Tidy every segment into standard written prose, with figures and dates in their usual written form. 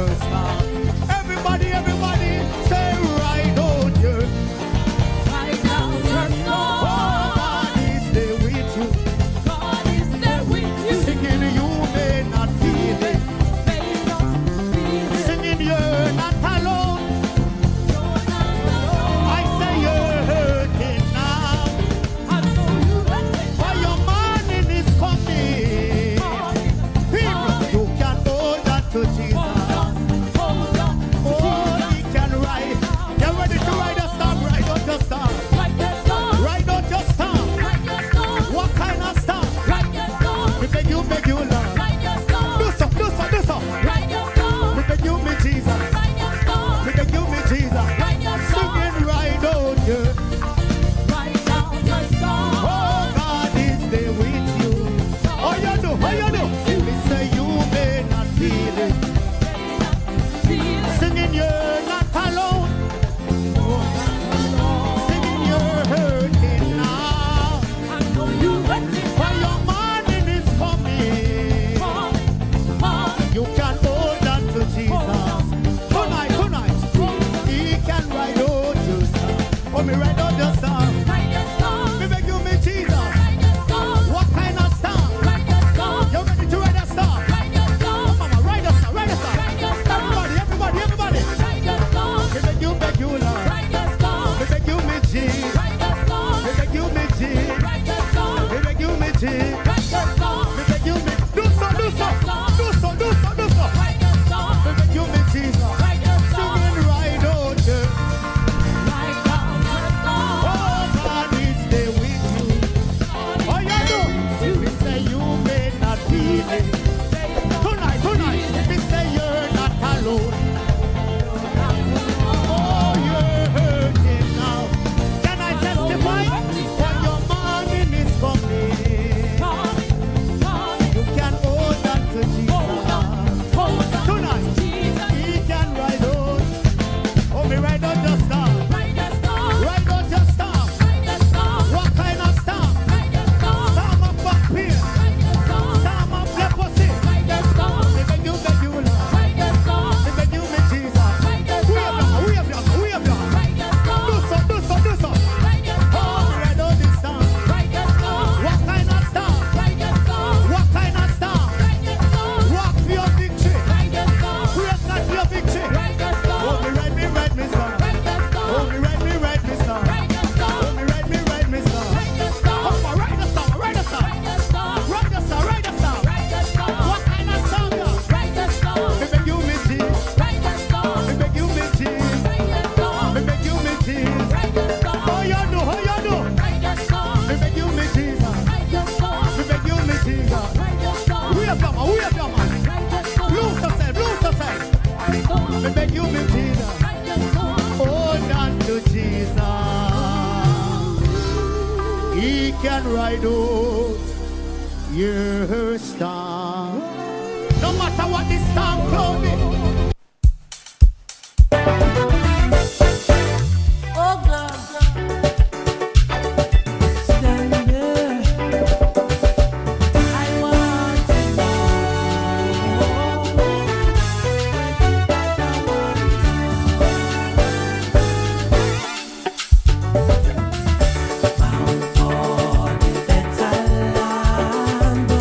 her star. Everybody, everybody, say right on you. Right now, her star. Oh, God is there with you. God is there with you. Singing, you may not feel it. May not feel it. Singing, you're not alone. You're not alone. I say you're hurting now. I know you're hurting. For your morning is coming. People, you can hold on to Jesus. Hold on, hold on. Oh, he can ride. Get ready to ride a storm. Ride out your storm. Right your storm. Ride out your storm. Right your storm. What kind of storm? Right your storm. We beg you, Lord. Right your storm. Do so, do so, do so. Right your storm. We beg you, me Jesus. Right your storm. We beg you, me Jesus. Right your storm. Singing right out you. Right now, her storm. Oh, God is there with you. Oh, you do, oh, you do. We say you may not feel it. Feel it. Singing you're not alone. Singing you're hurting now. I know you're hurting. For your morning is coming. You can hold on to Jesus. Tonight, tonight. He can ride out your star. Oh, me ride out your star. Right your storm. Me beg you, me Jesus. Right your storm. What kind of star? Right your storm. You ready to ride a star? Right your storm. Mama, ride a star, ride a star. Right your storm. Everybody, everybody, everybody. Right your storm. Me beg you, Lord. Right your storm. Me beg you, me Jesus. Right your storm. Me beg you, me Jesus. Right your storm. Me beg you, me Jesus. Right your storm. Me beg you, me. Do so, do so. Do so, do so, do so. Right your storm. Me beg you, me Jesus. Right your storm. Singing right out there. Right now, her storm. Oh, God is there with you. Oh, you know. We say you may not feel it. Tonight, tonight. We say you're not alone. Oh, you're hurting now. Can I testify? For your morning is coming. You can hold on to Jesus. Tonight, he can ride out. Oh, me ride out your star. Ride out your star. What kind of star? Storm of back pain. Storm of leprosy. Me beg you, Lord. Me beg you, me Jesus. We have you. Do so, do so, do so. Oh, me ride out this star. What kind of star? What kind of star? Walk for your victory. Praise God for your victory. Oh, me ride me star. Oh, me ride me star. Oh, me ride me star. Oh, my ride the star. Ride the star. What kind of star? Me beg you, me Jesus. Me beg you, me Jesus. Me beg you, me Jesus. Oh, you do. Me beg you, me Jesus. Me beg you, me Jesus. We have your man. Lose yourself. Me beg you, me Jesus. Hold on to Jesus. He can ride out your storm. No matter what the storm cloud is. Oh God, stand there. I want to know. Bound for the better land, oh,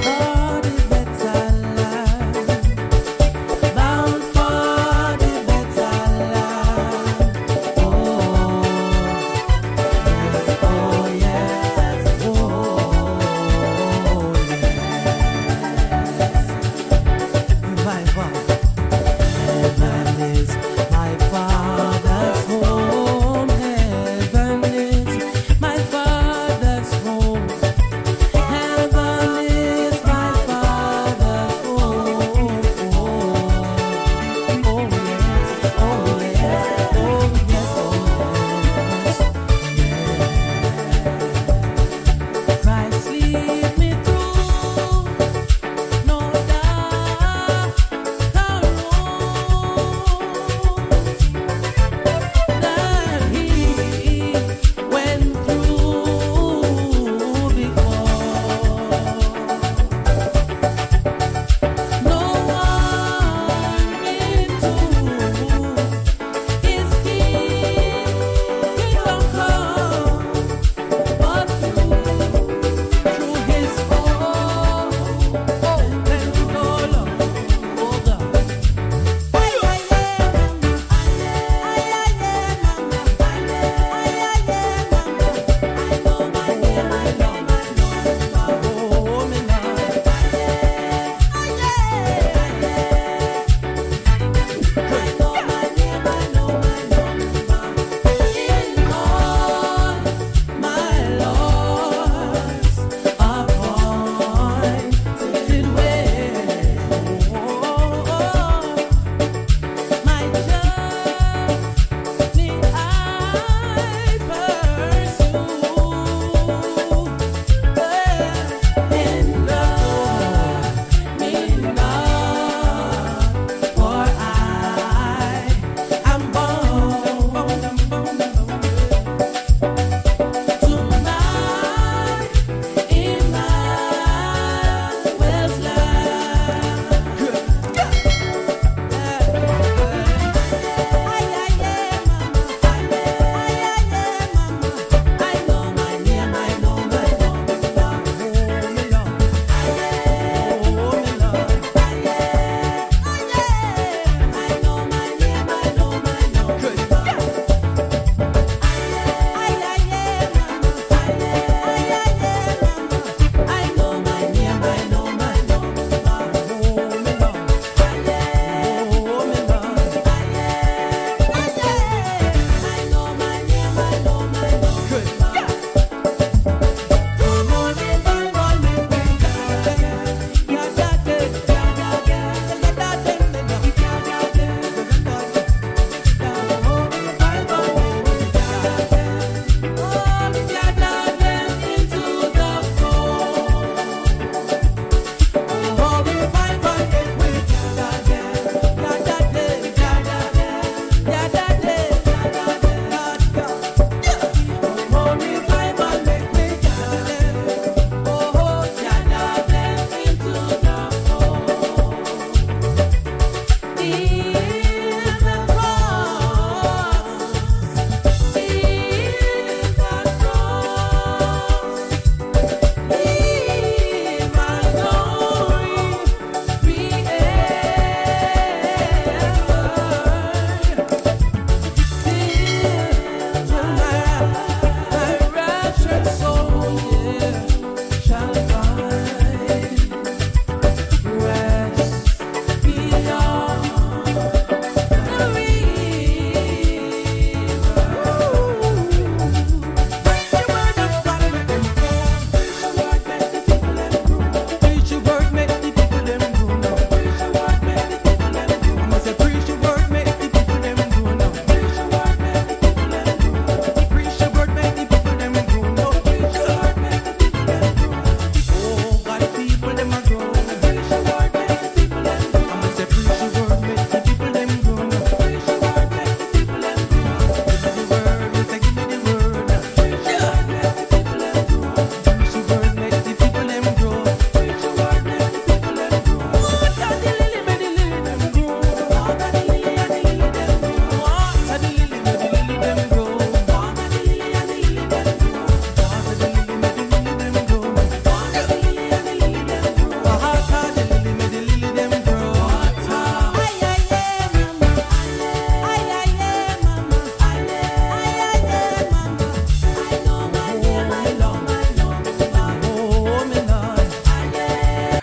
for the better land.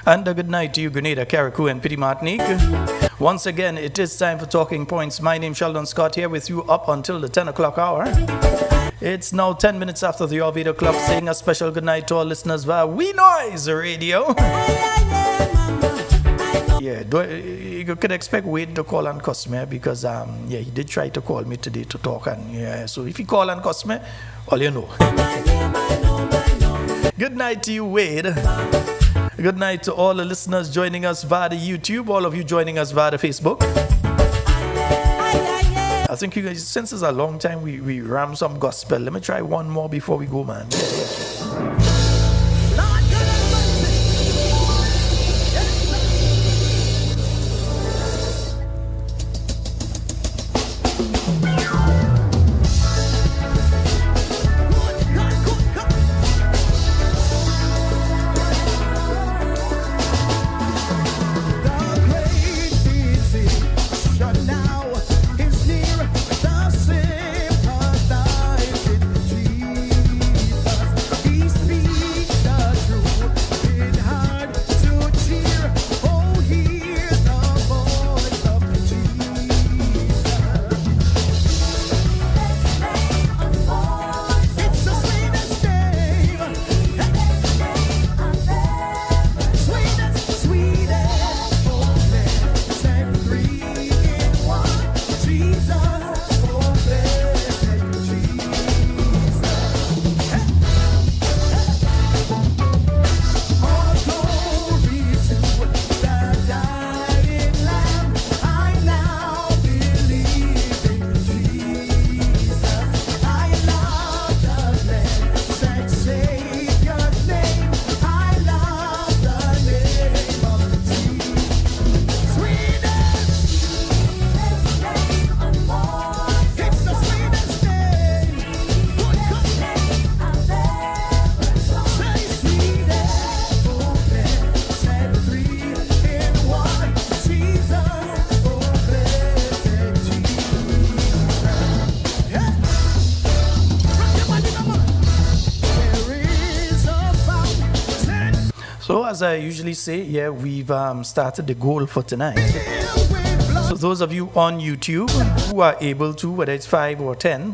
And a good night to you, Grenada, Carriacou, and Petit Martinique. Once again, it is time for Talking Points. My name is Sheldon Scott, here with you up until the 10 o'clock hour. It's now 10 minutes after the hour of 8 o'clock, saying a special good night to all listeners via We Noise Radio. Yeah, you could expect Wade to call and cuss me because he did try to call me today to talk, and yeah, so if he call and cuss me, all you know. Good night to you, Wade. Good night to all the listeners joining us via the YouTube, all of you joining us via the Facebook. I think you guys, since it's a long time we ram some gospel, let me try one more before we go, man. So as I usually say, yeah, we've started the goal for tonight. So those of you on YouTube who are able to, whether it's 5 or 10,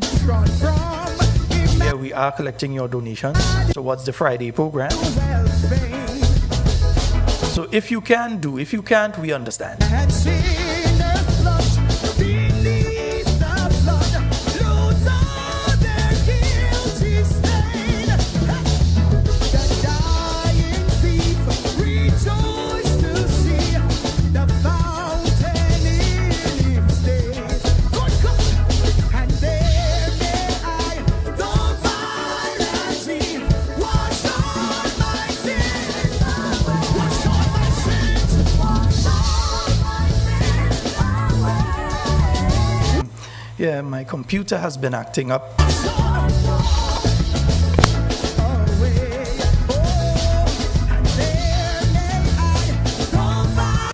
yeah, we are collecting your donations towards the Friday program. So if you can do, if you can't, we understand. Yeah, my computer has been acting up.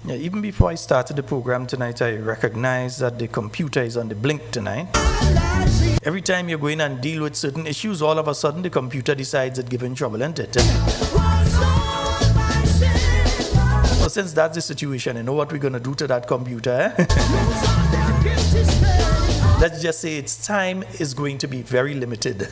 Yeah, even before I started the program tonight, I recognized that the computer is on the blink tonight. Every time you go in and deal with certain issues, all of a sudden the computer decides it's giving trouble, isn't it? So since that's the situation, you know what we're going to do to that computer? Let's just say its time is going to be very limited.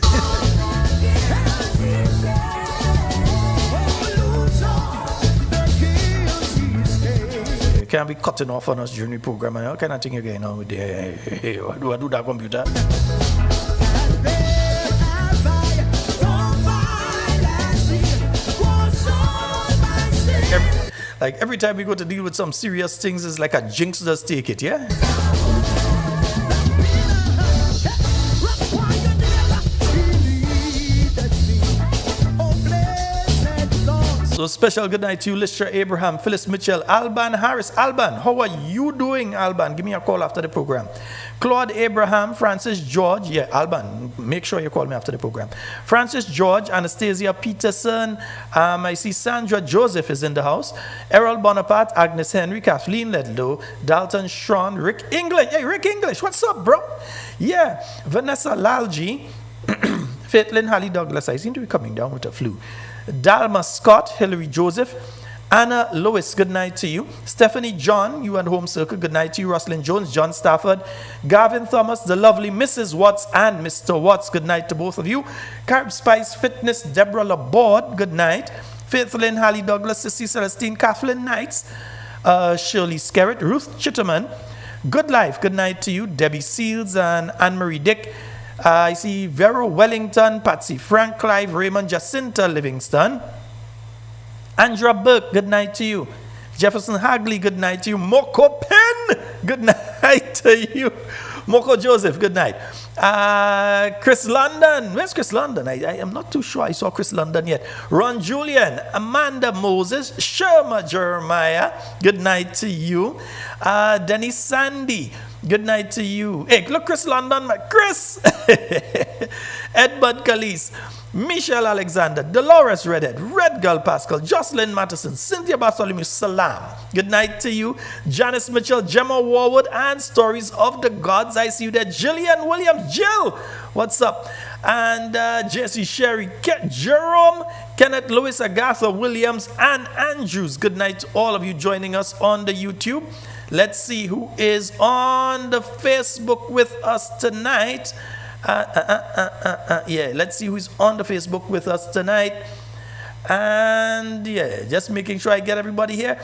You can't be cutting off on us during the program and all kind of thing you're going on with the hey, what do I do that computer? Like every time we go to deal with some serious things, it's like a jinx does take it, yeah? So special good night to you, Listra Abraham, Phyllis Mitchell, Alban Harris. Alban, how are you doing, Alban? Give me a call after the program. Claude Abraham, Francis George. Yeah, Alban, make sure you call me after the program. Francis George, Anastasia Peterson. I see Sandra Joseph is in the house. Errol Bonaparte, Agnes Henry, Kathleen Ledlow, Dalton Sean, Rick English. Hey, Rick English, what's up, bro? Yeah, Vanessa Lalji, Faitlin Hallie Douglas. I seem to be coming down with a flu. Dalma Scott, Hillary Joseph, Anna Lewis, good night to you. Stephanie John, you and Home Circle, good night to you. Roslyn Jones, John Stafford, Gavin Thomas, the lovely Mrs. Watts and Mr. Watts, good night to both of you. Carib Spice Fitness, Deborah Laborde, good night. Faith Lynn, Hallie Douglas, Sissy Celestine, Kathleen Knights, Shirley Skerritt, Ruth Chitterman, Good Life, good night to you. Debbie Seals and Anne-Marie Dick. I see Vero Wellington, Patsy Frank, Clive, Raymond, Jacinta Livingston. Andra Burke, good night to you. Jefferson Hagley, good night to you. Moko Penn, good night to you. Moko Joseph, good night. Chris London, where's Chris London? I am not too sure I saw Chris London yet. Ron Julian, Amanda Moses, Sherma Jeremiah, good night to you. Dennis Sandy, good night to you. Hey, look, Chris London, Chris. Edward Calise, Michelle Alexander, Dolores Redhead, Red Girl Pascal, Jocelyn Matheson, Cynthia Bartholomew, Salam. Good night to you. Janice Mitchell, Gemma Warwood, and Stories of the Gods. I see you there. Jillian Williams, Jill, what's up? And Jesse Sherry, Jerome, Kenneth Lewis, Agatha Williams, and Andrews. Good night to all of you joining us on the YouTube. Let's see who is on the Facebook with us tonight. Yeah, let's see who's on the Facebook with us tonight. And yeah, just making sure I get everybody here.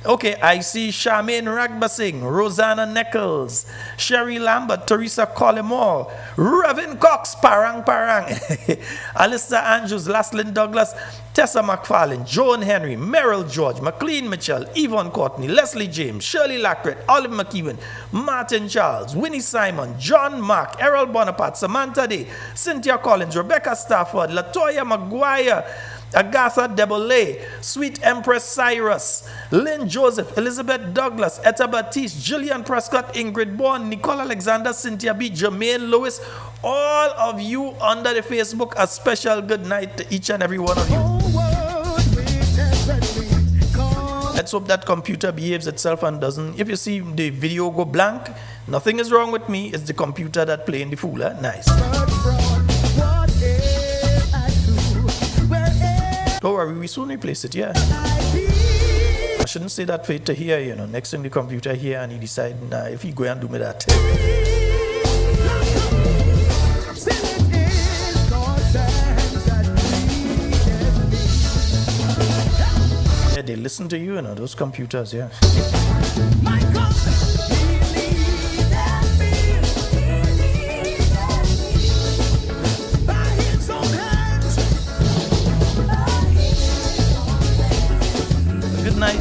Okay, I see Charmaine Ragbasing, Rosanna Nichols, Sherry Lambert, Teresa Collymore, Revin Cox, Parang Parang, Alyssa Andrews, Laslyn Douglas, Tessa McFarlane, Joan Henry, Merrill George, McLean Mitchell, Yvonne Courtney, Leslie James, Shirley Lackret, Olive McEwen, Martin Charles, Winnie Simon, John Mark, Errol Bonaparte, Samantha Day, Cynthia Collins, Rebecca Stafford, Latoya Maguire, Agatha Debole, Sweet Empress Cyrus, Lynn Joseph, Elizabeth Douglas, Etta Batiste, Gillian Prescott, Ingrid Bourne, Nicole Alexander, Cynthia B, Jermaine Lewis, all of you under the Facebook, a special good night to each and every one of you. Let's hope that computer behaves itself and doesn't. If you see the video go blank, nothing is wrong with me. It's the computer that playing the fool. Nice. Don't worry, we soon replace it, yeah. I shouldn't say that for it to hear, you know. Next thing the computer here and he decide, nah, if he go and do me that. Yeah, they listen to you, you know, those computers, yeah. Good night.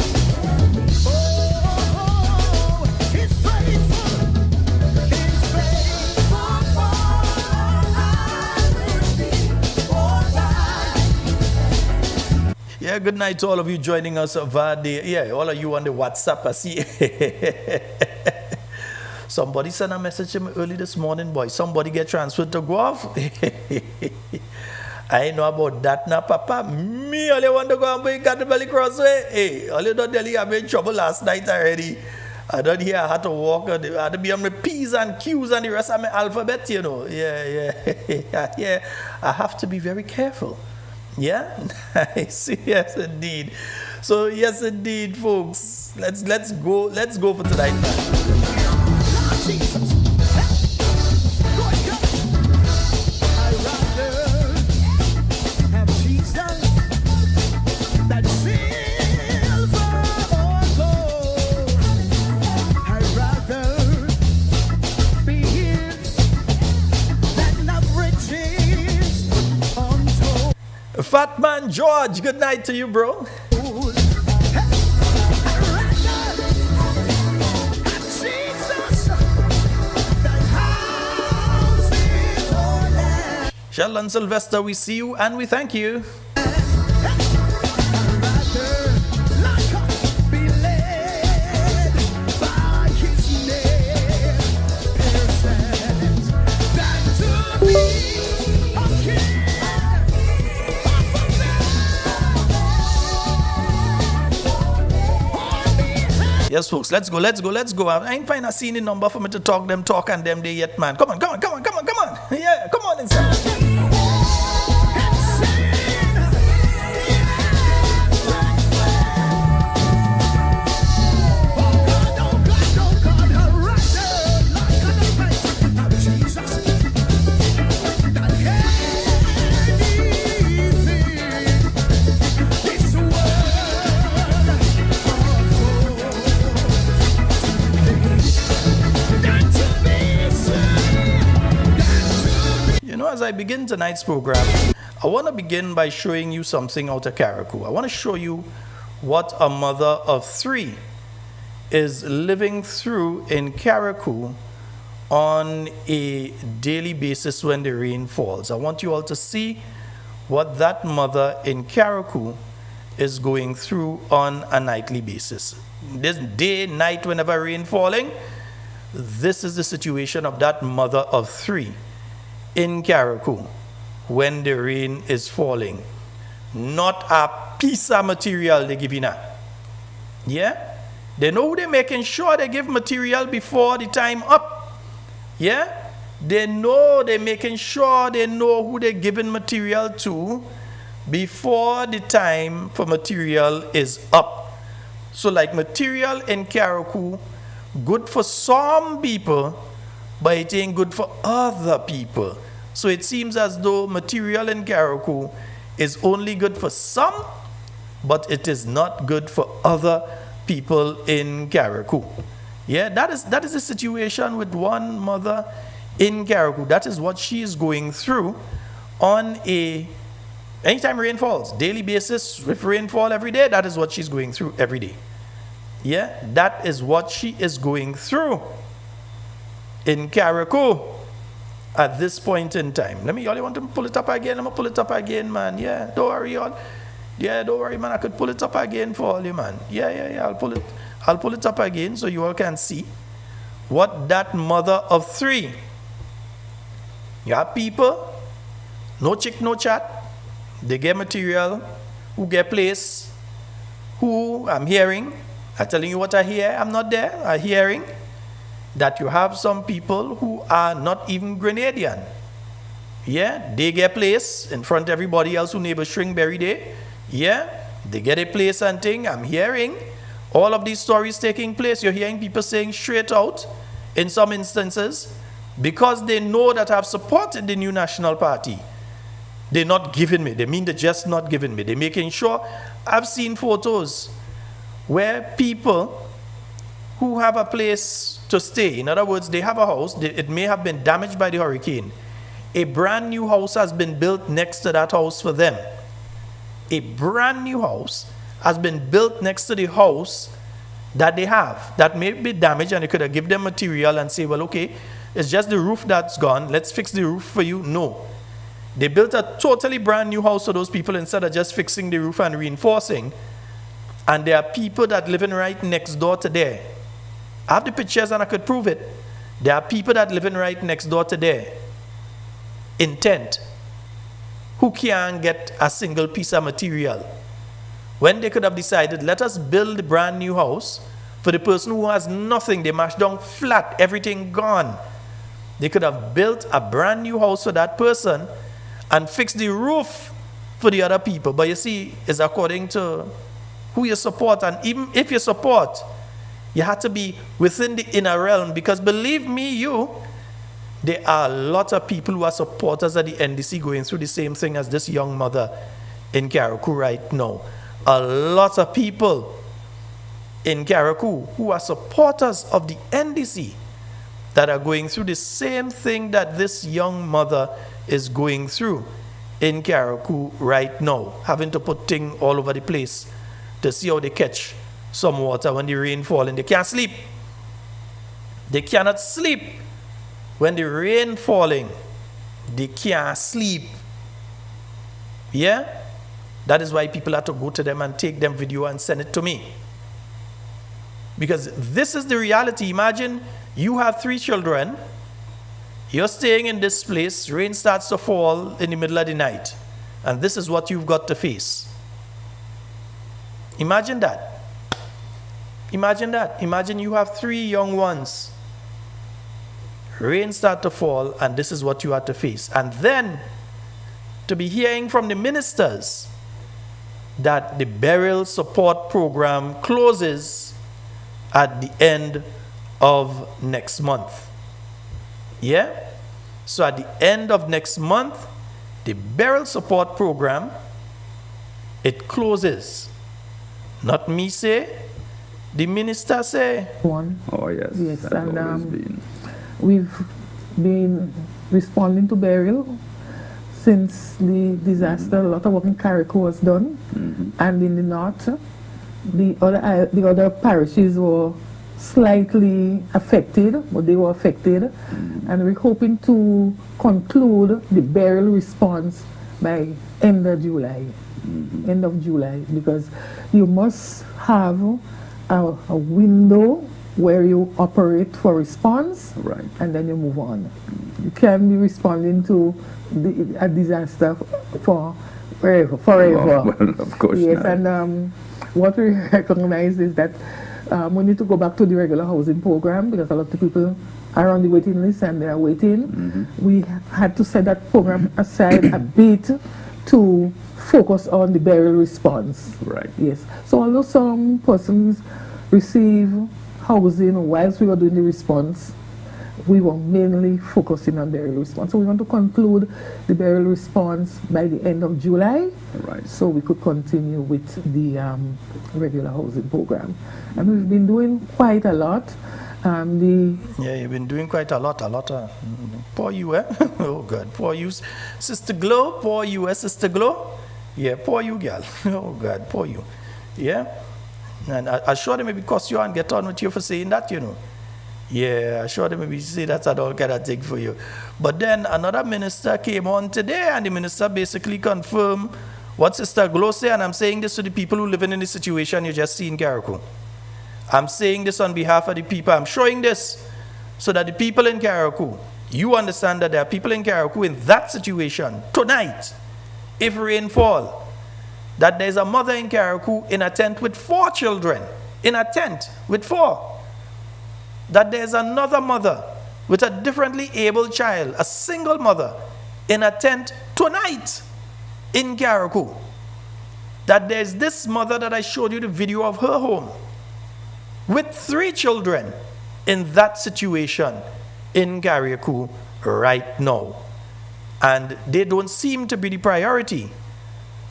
Yeah, good night to all of you joining us via the, all of you on the WhatsApp. I see. Somebody sent a message to me early this morning, boy. Somebody get transferred to Guelph. I ain't know about that now, Papa. Me only want to go and break at the Belly Crossway. Hey, all you don't tell you I'm in trouble last night already. I don't hear I had to walk. I had to be on my P's and Q's and the rest of my alphabet, you know. Yeah. I have to be very careful. Yeah? Nice. Yes, indeed. So, yes, indeed, folks. Let's go for tonight, man. Fat Man George, good night to you, bro. Sheldon Sylvester, we see you and we thank you. Yes, folks, let's go. I ain't find a scene number for me to talk and them day yet, man. Come on. Yeah, come on inside. I begin tonight's program, I want to begin by showing you something out of Carriacou. I want to show you what a mother of 3 is living through in Carriacou on a daily basis when the rain falls. I want you all to see what that mother in Carriacou is going through on a nightly basis. This day, night, whenever rain falling, this is the situation of that mother of 3 in Carriacou when the rain is falling. Not a piece of material they give you now. Yeah? They know they're making sure they give material before the time up. Yeah? They know they're making sure they know who they're giving material to before the time for material is up. So like material in Carriacou, good for some people, but it ain't good for other people. So it seems as though material in Carriacou is only good for some, but it is not good for other people in Carriacou. Yeah, that is the situation with one mother in Carriacou. That is what she is going through on anytime rain falls, daily basis, with rainfall every day, that is what she's going through every day. Yeah, that is what she is going through in Carriacou at this point in time. Y'all want to pull it up again? I'm going to pull it up again, man. Yeah, don't worry, y'all. Yeah, don't worry, man. I could pull it up again for all you, man. Yeah. I'll pull it up again so you all can see what that mother of 3. You have people, no chick, no chat. They get material, who get place, who I'm hearing. I'm telling you what I hear. I'm not there. I'm hearing that you have some people who are not even Grenadian. Yeah, they get place in front of everybody else who neighbor Stringberry Day. Yeah, they get a place and thing. I'm hearing all of these stories taking place. You're hearing people saying straight out, in some instances, because they know that I've supported the new National Party. They're not giving me. They mean they're just not giving me. They're making sure. I've seen photos where people who have a place to stay, in other words, they have a house, it may have been damaged by the hurricane. A brand new house has been built next to that house for them. A brand new house has been built next to the house that they have that may be damaged, and they could have given them material and say, well, okay, it's just the roof that's gone. Let's fix the roof for you. No. They built a totally brand new house for those people instead of just fixing the roof and reinforcing. And there are people that living right next door to there. I have the pictures and I could prove it. There are people that living right next door to there in tent who can't get a single piece of material. When they could have decided, let us build a brand new house for the person who has nothing. They mashed down flat, everything gone. They could have built a brand new house for that person and fix the roof for the other people. But you see, it's according to who you support. And even if you support, you have to be within the inner realm. Because believe me, there are a lot of people who are supporters of the NDC going through the same thing as this young mother in Carriacou right now. A lot of people in Carriacou who are supporters of the NDC that are going through the same thing that this young mother is going through in Carriacou right now, having to put things all over the place to see how they catch some water when the rain falls, and they can't sleep. They cannot sleep when the rain falling. They can't sleep. Yeah? That is why people have to go to them and take them video and send it to me. Because this is the reality. Imagine you have 3 children. You're staying in this place. Rain starts to fall in the middle of the night. And this is what you've got to face. Imagine that. Imagine that. Imagine you have 3 young ones. Rain starts to fall, and this is what you have to face. And then to be hearing from the ministers that the burial support program closes at the end of next month. Yeah? So at the end of next month, the burial support program, it closes. Not me say, the minister say. One. Oh, yes. Yes, That's and always been. we've been responding to burial since the disaster, a lot of work in Carriacou was done, and in the north, the other parishes were slightly affected, but they were affected, and we're hoping to conclude the burial response by end of July. End of July, because you must have a window where you operate for response, Right. and then you move on. You can't be responding to a disaster for forever. Oh, well, of course Yes, not. and what we recognize is that we need to go back to the regular housing program, because a lot of people are on the waiting list and they are waiting. We had to set that program aside a bit to focus on the burial response. Right. Yes. So although some persons receive housing whilst we were doing the response, we were mainly focusing on burial response. So we want to conclude the burial response by the end of July, Right. so we could continue with the regular housing program. And we've been doing quite a lot. Yeah, you've been doing quite a lot. Poor you, eh? Oh, God. Poor you, Sister Glow. Poor you, Sister Glow. Yeah, poor you, girl. Oh, God, poor you. Yeah? And I sure they maybe cost you and get on with you for saying that, you know. Yeah, I sure they maybe say that's all kind of thing for you. But then another minister came on today, and the minister basically confirmed what Sister Glow said, and I'm saying this to the people who living in the situation you just see in Carriacou. I'm saying this on behalf of the people. I'm showing this so that the people in Carriacou, you understand that there are people in Carriacou in that situation tonight, if rain fall, that there's a mother in Carriacou in a tent with 4 children, in a tent with 4. That there's another mother with a differently able child, a single mother, in a tent tonight in Carriacou. That there's this mother that I showed you the video of her home, with 3 children in that situation in Carriacou right now. And they don't seem to be the priority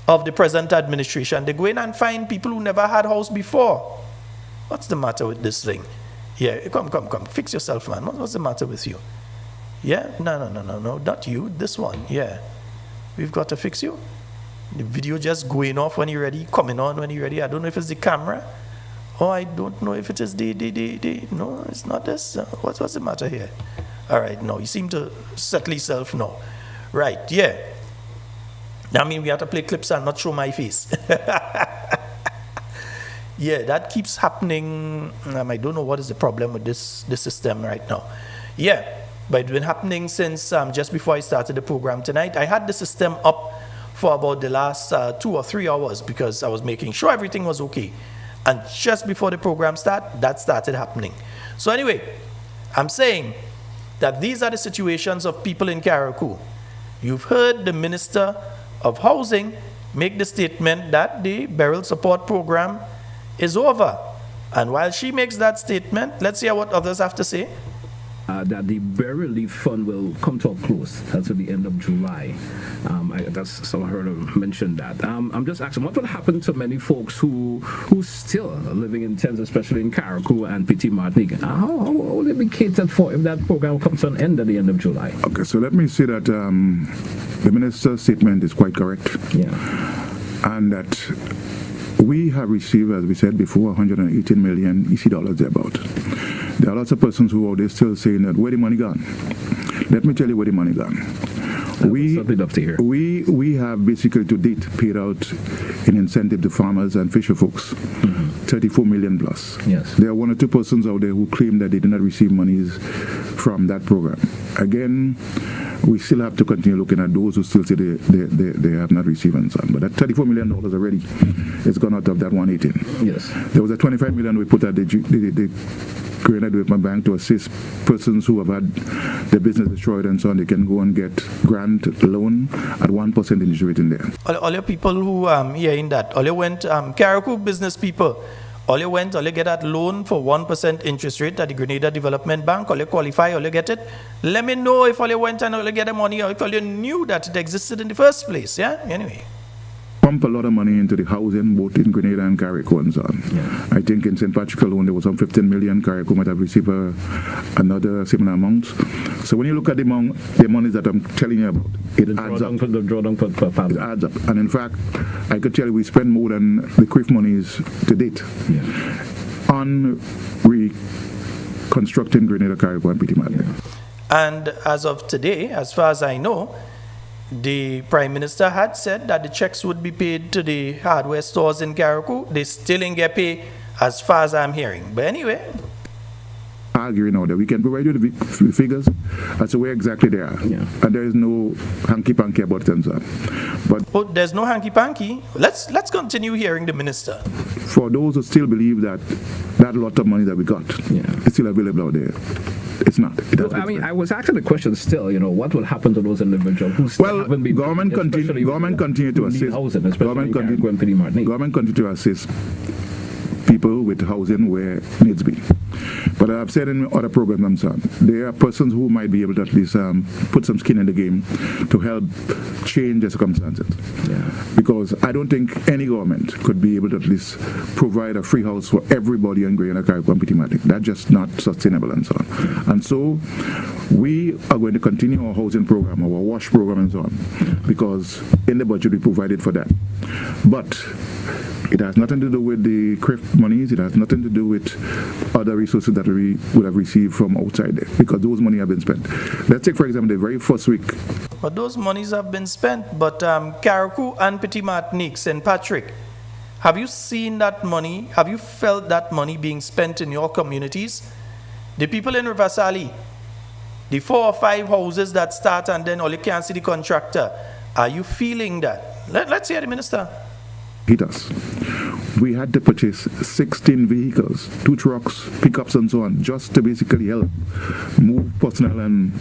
of the present administration. They go in and find people who never had house before. What's the matter with this thing? Yeah, come. Fix yourself, man. What's the matter with you? Yeah? No, not you. This one. Yeah. We've got to fix you. The video just going off when you're ready, coming on when you're ready. I don't know if it's the camera. Oh, I don't know if it is the no, it's not this. What's the matter here? All right, no, you seem to settle yourself now. Right, yeah. I mean, we have to play clips and not show my face. Yeah, that keeps happening. I don't know what is the problem with this system right now. Yeah, but it's been happening since just before I started the program tonight. I had the system up for about the last 2 or 3 hours because I was making sure everything was okay. And just before the program started, that started happening. So anyway, I'm saying that these are the situations of people in Carriacou. You've heard the Minister of Housing make the statement that the burial support program is over. And while she makes that statement, let's hear what others have to say. That the burial relief fund will come to a close until the end of July. That's some I heard him mention that. I'm just asking, what will happen to many folks who still are living in tents, especially in Carriacou and Petit Martinique? How will they be catered for if that program comes to an end at the end of July? Okay, so let me say that the minister's statement is quite correct. Yeah. And that we have received, as we said before, 118 million EC dollars thereabout. There are lots of persons who are still saying that, where the money gone? Let me tell you where the money gone. Something up to hear. We have basically to date paid out in incentive to farmers and fisher folks, 34 million plus. Yes. There are 1 or 2 persons out there who claim that they did not receive monies from that program. Again, we still have to continue looking at those who still say they have not received and so on. But that $34 million already is gone out of that 118. Yes. There was a 25 million we put at the Grenada Development Bank to assist persons who have had their business destroyed and so on. They can go and get grant loan at 1% interest rate in there. All your people who hearing that, all you went, Carriacou business people, all you get that loan for 1% interest rate at the Grenada Development Bank, all you qualify, all you get it. Let me know if all you went and all you get the money, or if all you knew that it existed in the first place, yeah? Anyway. Pump a lot of money into the housing, both in Grenada and Carriacou and so on. Yeah. I think in St. Patrick alone, there was some 15 million. Carriacou might have received another similar amount. So when you look at the monies that I'm telling you about, it adds up. The drawdown per It family. adds up. And in fact, I could tell you we spend more than the CRIF monies to date on reconstructing Grenada, Carriacou, and Petit Martinique. And as of today, as far as I know, the Prime Minister had said that the checks would be paid to the hardware stores in Carriacou. They still ain't get paid as far as I'm hearing. But anyway. Arguing now that we can provide you the figures as to where exactly they are. Yeah. And there is no hanky-panky about it. But Oh, there's no hanky-panky. Let's continue hearing the minister. for those who still believe that that lot of money that we got is still available out there, it's not. It has I been mean, spent. I was asking the question still, what will happen to those individuals who still Well, haven't been government continue to who need assist. housing, especially Government in Carriacou and Petit Martinique. Government continue to assist people with housing where needs be. But I've said in other programs, there are persons who might be able to at least put some skin in the game to help change the circumstances. Yeah. Because I don't think any government could be able to at least provide a free house for everybody in Grenada, Carriacou, and Petit Martinique. That's just not sustainable and so on. And so we are going to continue our housing program, our WASH program and so on, because in the budget we provided for that. But it has nothing to do with the CRIF monies. It has nothing to do with other resources that we would have received from outside there, because those money have been spent. Let's take, for example, the very first week. But those monies have been spent. But Carriacou and Petit Martinique, St. Patrick, have you seen that money? Have you felt that money being spent in your communities? The people in River Sally, the 4 or 5 houses that start and then all you can see the contractor, are you feeling that? Let's hear the minister. Hit us. We had to purchase 16 vehicles, 2 trucks, pickups and so on, just to basically help move personnel and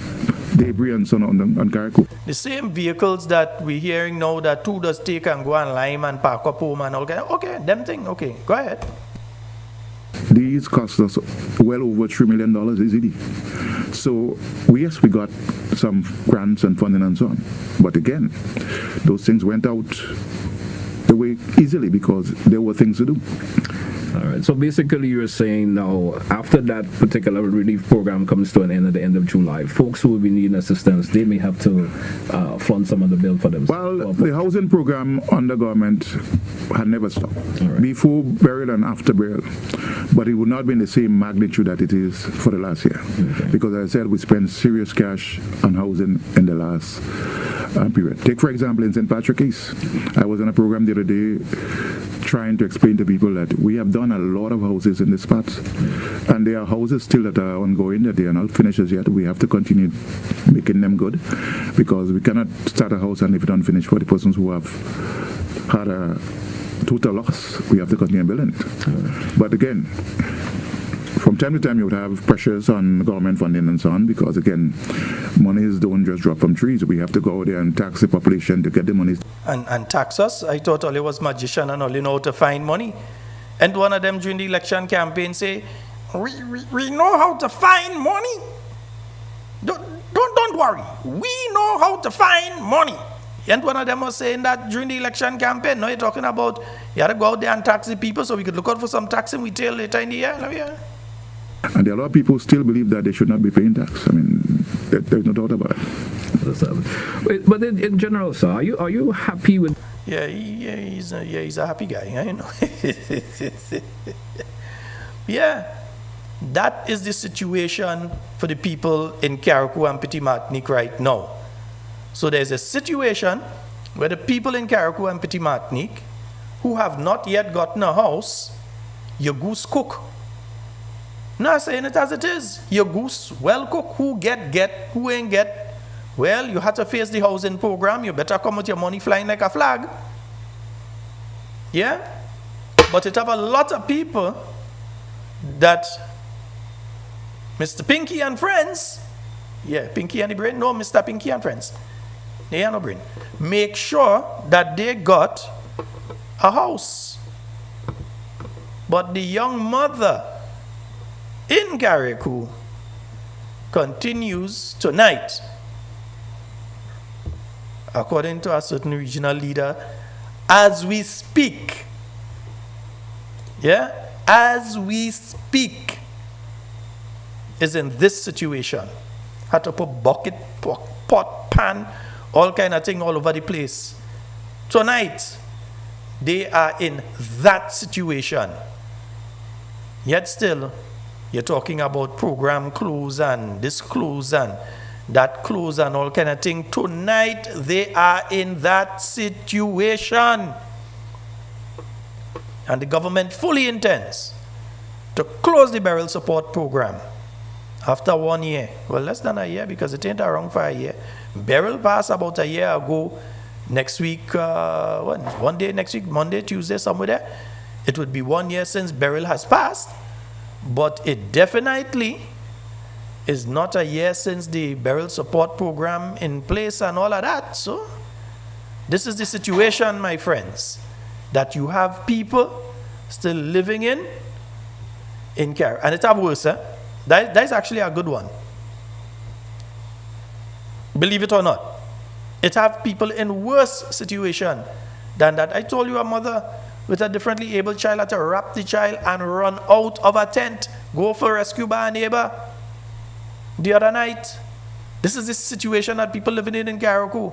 debris and so on Carriacou. The same vehicles that we're hearing now that 2 does take and go and lime and park up home and all that. Okay, them thing, okay, go ahead. These cost us well over $3 million easily. So, yes, we got some grants and funding and so on. But again, those things went out the way easily because there were things to do. All right. So basically, you're saying now, after that particular relief program comes to an end at the end of July, folks who will be needing assistance, they may have to fund some of the bill for themselves. Well, the housing program under government had never stopped. Right. Before burial and after burial. But it would not be in the same magnitude that it is for the last year. Okay. Because as I said, we spent serious cash on housing in the last period. Take, for example, in St. Patrick East. I was on a program the other day trying to explain to people that we have done a lot of houses in this spot, and there are houses still that are ongoing, that they are not finished as yet. We have to continue making them good, because we cannot start a house and leave it unfinished for the persons who have had a total loss. We have to continue building it. But again, from time to time you would have pressures on government funding and so on, because again, monies don't just drop from trees. We have to go out there and tax the population to get the monies. And tax us. I thought all it was magician and all you know to find money. And one of them during the election campaign say, we know how to find money. Don't worry. We know how to find money. And one of them was saying that during the election campaign. Now you're talking about you had to go out there and tax the people so we could look out for some tax and we tail later in the year. And there are a lot of people still believe that they should not be paying tax. I mean, there's no doubt about it. But in general, sir, are you happy with? He's a happy guy. I know. Yeah, that is the situation for the people in Carriacou and Petit Martinique right now. So there's a situation where the people in Carriacou and Petit Martinique who have not yet gotten a house, your goose cook. Not saying it as it is. Your goose well cook. Who get, who ain't get. Well, you had to face the housing program. You better come with your money flying like a flag. Yeah? But it have a lot of people that Mr. Pinky and friends, yeah, Pinky and the brain, no, Mr. Pinky and friends, they are no brain, make sure that they got a house. But the young mother in Carriacou continues tonight, according to a certain regional leader, as we speak, yeah, as we speak, is in this situation. Had to put bucket, pot, pan, all kind of thing all over the place. Tonight, they are in that situation. Yet still, you're talking about program close and this close and that close and all kind of thing. Tonight, they are in that situation. And the government fully intends to close the burial support program after 1 year. Well, less than a year, because it ain't around for a year. Burial passed about a year ago. Next week, one day next week, Monday, Tuesday, somewhere there, it would be 1 year since burial has passed. But it definitely is not a year since the burial support program in place and all of that. So this is the situation, my friends, that you have people still living in Carriacou. And it's have worse, eh? That is actually a good one. Believe it or not. It have people in worse situation than that. I told you a mother with a differently able child had to wrap the child and run out of a tent, go for rescue by a neighbor the other night. This is the situation that people living in Carriacou.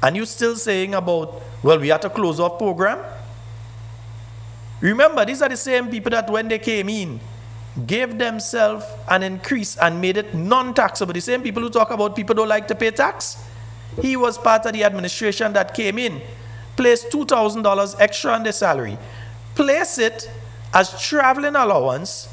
And you still saying about, well, we had to close off program. Remember, these are the same people that when they came in, gave themselves an increase and made it non-taxable. The same people who talk about people don't like to pay tax. He was part of the administration that came in, placed $2,000 extra on their salary, place it as traveling allowance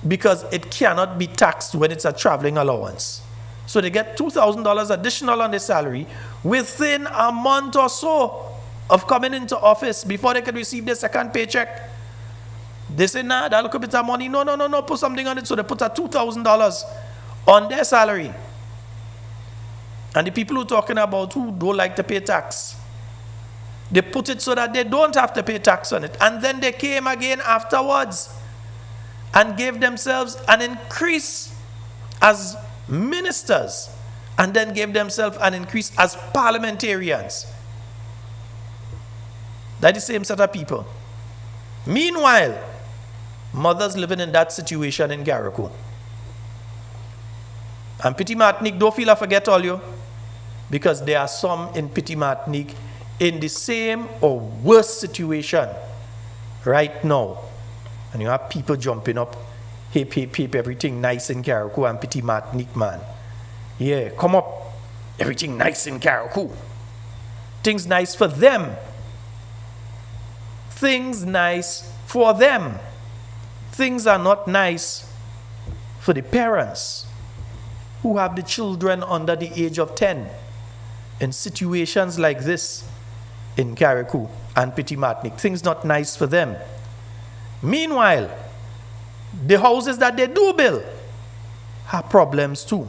because it cannot be taxed when it's a traveling allowance. So they get $2,000 additional on their salary within a month or so of coming into office before they can receive their second paycheck. They say, nah, that'll look a bit of money. No, put something on it. So they put a $2,000 on their salary. And the people who are talking about who don't like to pay tax, they put it so that they don't have to pay tax on it. And then they came again afterwards and gave themselves an increase as ministers, and then gave themselves an increase as parliamentarians. That's the same set of people. Meanwhile, mothers living in that situation in Carriacou. And Petit Martinique, don't feel I forget all you, because there are some in Petit Martinique in the same or worse situation right now. And you have people jumping up, hey, everything nice in Carriacou and Petit Martinique, man. Yeah, come up, everything nice in Carriacou. Things nice for them. Things nice for them. Things are not nice for the parents who have the children under the age of 10 in situations like this in Carriacou and Petit Martinique. Things not nice for them. Meanwhile, the houses that they do build have problems too.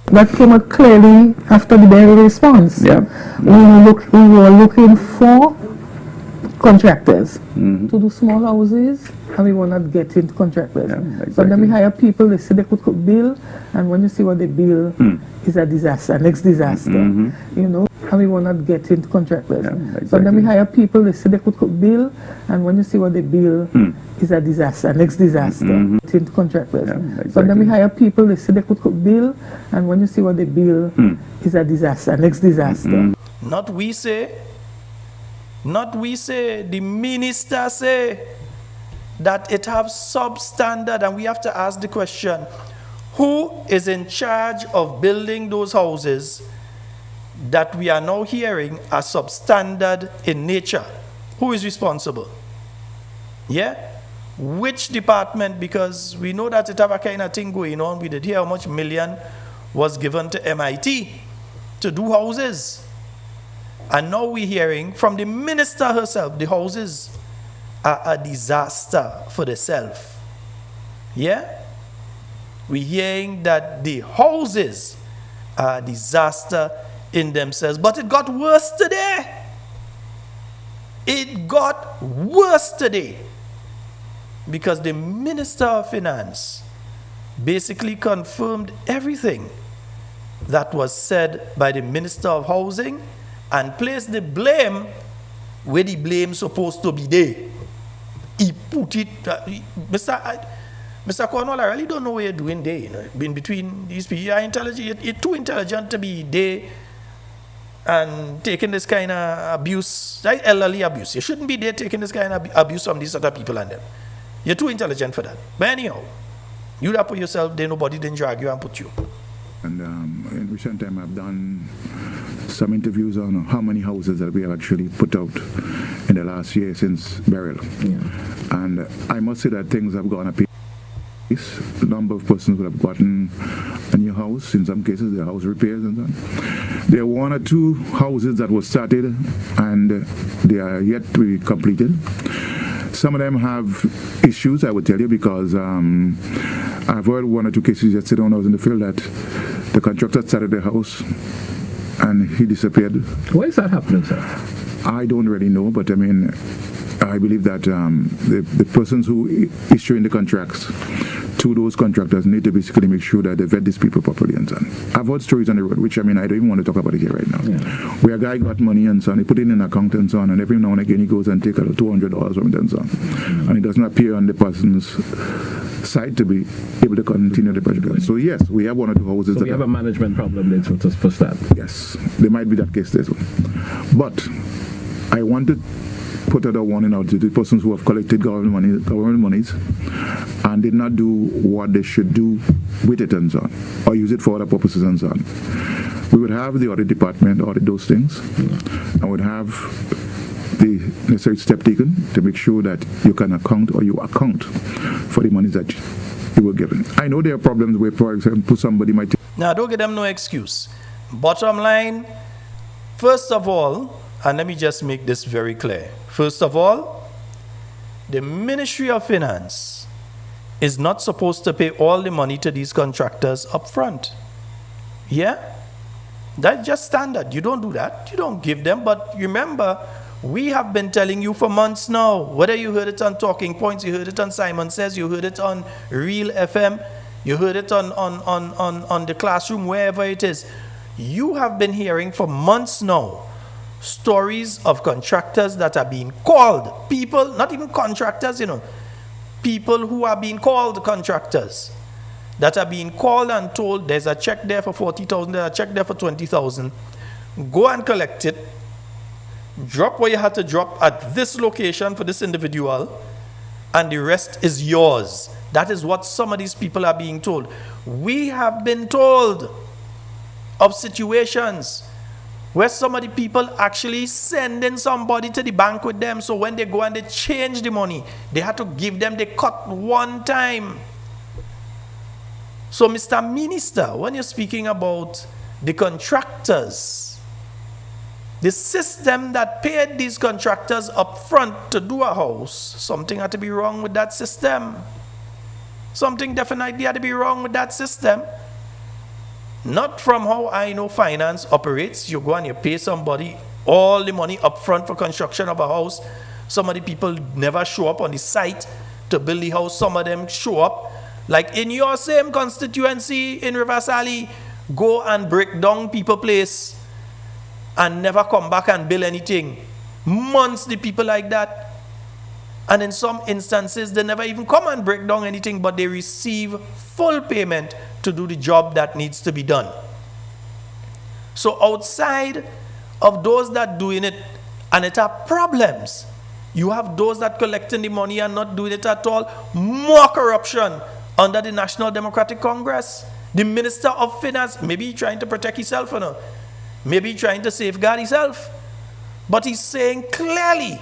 That came out clearly after the burial response. Yeah. We were looking for contractors to do small houses, and we were not getting contractors. Yeah, exactly. So then we hire people, they said they could build, and when you see what they build, it's a disaster, next disaster. You know, and we were not getting contractors. Yeah, So then exactly. we hire people, they said they could build, and when you see what they build, it's a disaster, next disaster. Getting contractors. Yeah, So then we exactly. hire people, they said they could build, and when you see what they build, it's a disaster, next disaster. Not we say, the minister say that it have substandard, and we have to ask the question, who is in charge of building those houses that we are now hearing are substandard in nature? Who is responsible? Yeah? Which department? Because we know that it have a kind of thing going on. We did hear how much million was given to MIT to do houses. And now we're hearing from the minister herself, the houses are a disaster for themselves. Yeah? We're hearing that the houses are a disaster in themselves. But it got worse today. It got worse today. Because the Minister of Finance basically confirmed everything that was said by the Minister of Housing and placed the blame where the blame supposed to be there. He put it, Mr. Cornwall, I really don't know what you're doing there, you know, in between these people. You're intelligent, you're too intelligent to be there and taking this kind of abuse, like elderly abuse. You shouldn't be there taking this kind of abuse from these other people and them. You're too intelligent for that. But anyhow, you that put yourself there, nobody didn't drag you and put you. And in recent time, I've done some interviews on how many houses that we have actually put out in the last year since burial. Yeah. And I must say that things have gone up. The number of persons who have gotten a new house, in some cases, their house repairs and so on. There are 1 or 2 houses that were started and they are yet to be completed. Some of them have issues, I would tell you, because I've heard 1 or 2 cases yesterday when I was in the field that the contractor started the house and he disappeared. Why is that happening, sir? I don't really know, but I mean, I believe that the persons who issuing the contracts to those contractors need to basically make sure that they vet these people properly and so on. I've heard stories on the road, which I mean, I don't even want to talk about it here right now. Yeah. Where a guy got money and so on, he put it in an account and so on, and every now and again he goes and take $200 from it and so on. And it doesn't appear on the person's side to be able to continue the project. So yes, we have 1 or 2 houses. So we have a management problem there to push that. Yes, there might be that case this one. But I want to put out a warning out to the persons who have collected government monies and did not do what they should do with it and so on, or use it for other purposes and so on. We would have the audit department audit those things, and would have the necessary step taken to make sure that you can account or you account for the monies that you were given. I know there are problems where, for example, somebody might. Now, don't give them no excuse. Bottom line, first of all, and let me just make this very clear. First of all, the Ministry of Finance is not supposed to pay all the money to these contractors up front. Yeah? That's just standard. You don't do that. You don't give them. But remember, we have been telling you for months now, whether you heard it on Talking Points, you heard it on Simon Says, you heard it on Real FM, you heard it on the classroom, wherever it is. You have been hearing for months now stories of contractors that are being called, people, not even contractors, you know, people who are being called contractors, that are being called and told there's a check there for 40,000, there's a check there for 20,000, go and collect it, drop what you had to drop at this location for this individual, and the rest is yours. That is what some of these people are being told. We have been told of situations where some of the people actually sending somebody to the bank with them, so when they go and they change the money, they have to give them the cut one time. So, Mr. Minister, when you're speaking about the contractors, the system that paid these contractors up front to do a house, something had to be wrong with that system. Something definitely had to be wrong with that system. Not from how I know finance operates. You go and you pay somebody all the money up front for construction of a house. Some of the people never show up on the site to build the house. Some of them show up. Like in your same constituency in Rivers Valley, go and break down people's place and never come back and build anything. Months the people like that. And in some instances, they never even come and break down anything, but they receive full payment to do the job that needs to be done. So outside of those that doing it, and it are problems, you have those that collecting the money and not doing it at all. More corruption under the National Democratic Congress. The Minister of Finance, maybe trying to protect himself or not, maybe trying to safeguard himself, but he's saying clearly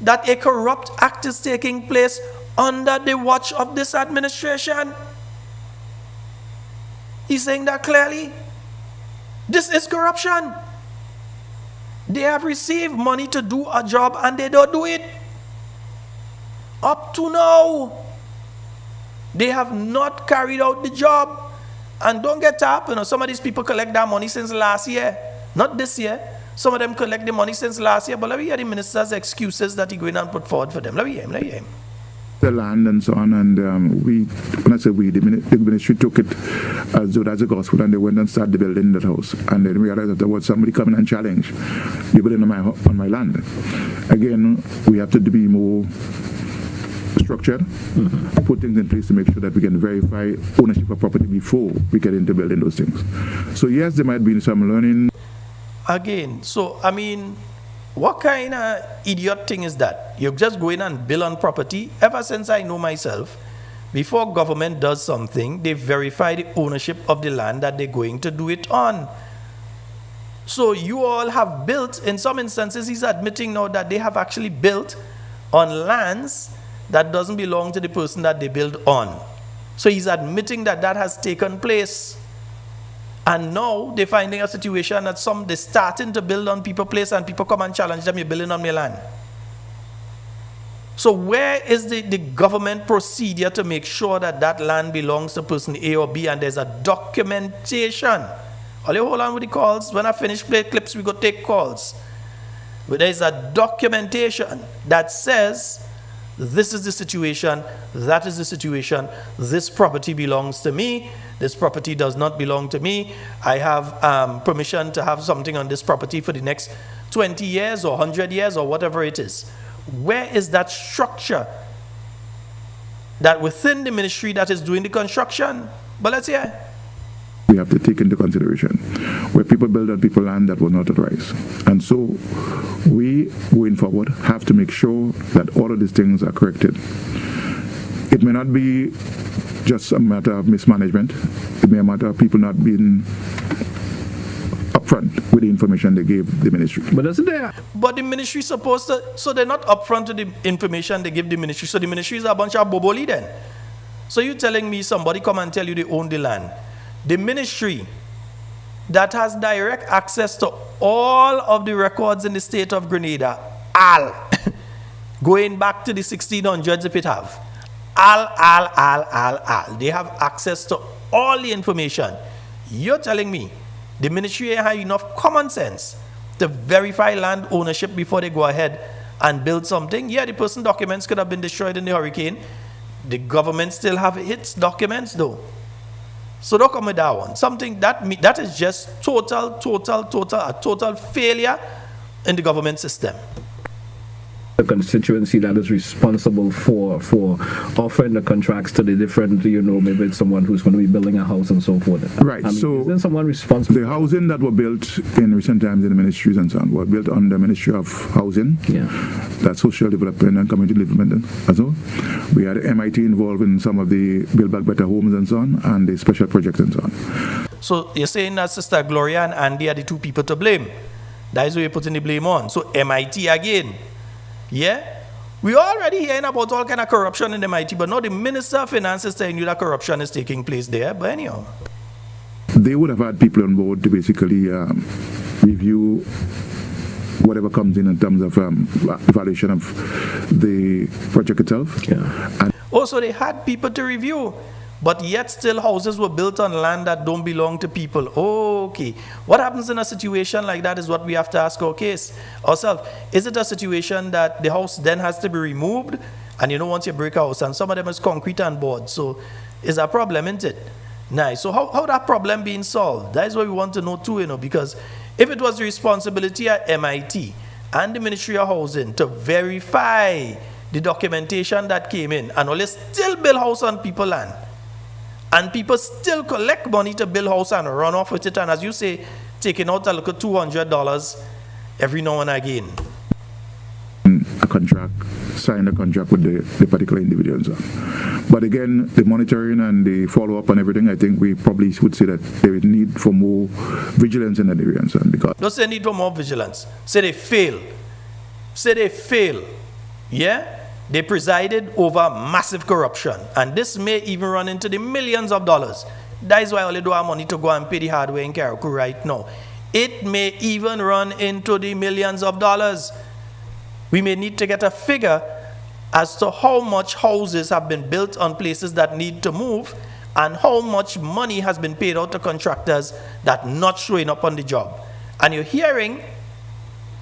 that a corrupt act is taking place under the watch of this administration. He's saying that clearly. This is corruption. They have received money to do a job and they don't do it. Up to now, they have not carried out the job. And don't get up, you know, some of these people collect that money since last year, not this year. Some of them collect the money since last year, but let me hear the minister's excuses that he going and put forward for them. Let me hear him. The land and so on, and when I say we, the ministry took it as though that's a gospel, and they went and started building that house, and then realized that there was somebody coming and challenge, you're building on my land. Again, we have to be more structured, put things in place to make sure that we can verify ownership of property before we get into building those things. So yes, there might be some learning. Again, so I mean, what kind of idiot thing is that? You just go in and build on property. Ever since I know myself, before government does something, they verify the ownership of the land that they're going to do it on. So you all have built, in some instances, he's admitting now that they have actually built on lands that doesn't belong to the person that they build on. So he's admitting that that has taken place. And now they're finding a situation that they're starting to build on people's place and people come and challenge them, you're building on my land. So where is the government procedure to make sure that that land belongs to person A or B and there's a documentation? I'll you hold on with the calls. When I finish play clips, we go take calls. But there's a documentation that says, this is the situation, that is the situation, this property belongs to me, this property does not belong to me, I have permission to have something on this property for the next 20 years or 100 years or whatever it is. Where is that structure that within the ministry that is doing the construction? But let's hear. We have to take into consideration where people build on people's land that was not authorized. And so we, going forward, have to make sure that all of these things are corrected. It may not be just a matter of mismanagement. It may be a matter of people not being upfront with the information they gave the ministry. But isn't there? But the ministry is supposed to, so they're not upfront with the information they give the ministry. So the ministry is a bunch of boboli then. So you're telling me somebody come and tell you they own the land. The ministry that has direct access to all of the records in the state of Grenada, going back to the 1600s if it have, they have access to all the information. You're telling me the ministry have enough common sense to verify land ownership before they go ahead and build something? Yeah, the person documents could have been destroyed in the hurricane. The government still have its documents though. So don't come with that one. Something that is just total failure in the government system. The constituency that is responsible for offering the contracts to the different, maybe it's someone who's going to be building a house and so forth. Right. So is there someone responsible? The housing that were built in recent times in the ministries and so on were built under the Ministry of Housing. Yeah. That's social development and community development as well. We had MIT involved in some of the Build Back Better homes and so on, and the special projects and so on. So you're saying that Sister Gloria and Andy are the two people to blame. That is where you're putting the blame on. So MIT again. Yeah, we already hearing about all kind of corruption in the MIT, but now the Minister of Finance is telling you that corruption is taking place there. But anyhow, they would have had people on board to basically review whatever comes in terms of evaluation of the project itself. Yeah. And also, they had people to review, but yet still houses were built on land that don't belong to people. Okay. What happens in a situation like that is what we have to ask ourselves. Is it a situation that the house then has to be removed? And once you break a house, and some of them is concrete and board, so is a problem, isn't it? Nice. So how that problem being solved? That is what we want to know too, because if it was the responsibility at MIT and the Ministry of Housing to verify the documentation that came in, and all still build house on people land, and people still collect money to build house and run off with it, and as you say, taking out a look at $200 every now and again. Sign a contract with the particular individuals. But again, the monitoring and the follow-up and everything, I think we probably would say that there is need for more vigilance in that area. Because don't say need for more vigilance. Say they fail. Yeah? They presided over massive corruption, and this may even run into the millions of dollars. That is why all they do have money to go and pay the hardware in Carriacou right now. It may even run into the millions of dollars. We may need to get a figure as to how much houses have been built on places that need to move, and how much money has been paid out to contractors that not showing up on the job. And you're hearing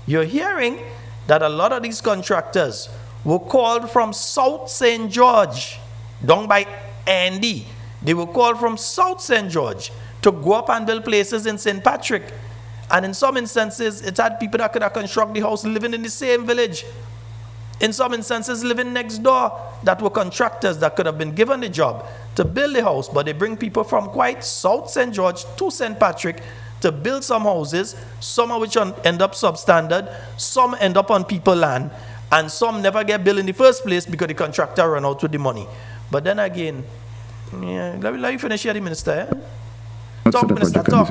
that a lot of these contractors were called from South St. George, down by Andy. They were called from South St. George to go up and build places in St. Patrick. And in some instances, it had people that could have constructed the house living in the same village. in some instances living next door that were contractors that could have been given the job to build the house, but they bring people from quite South St. George to St. Patrick to build some houses, some of which end up substandard, some end up on people land, and some never get built in the first place because the contractor run out with the money. But then again, yeah, let me finish here, the minister. Yeah? Talk, minister, talk.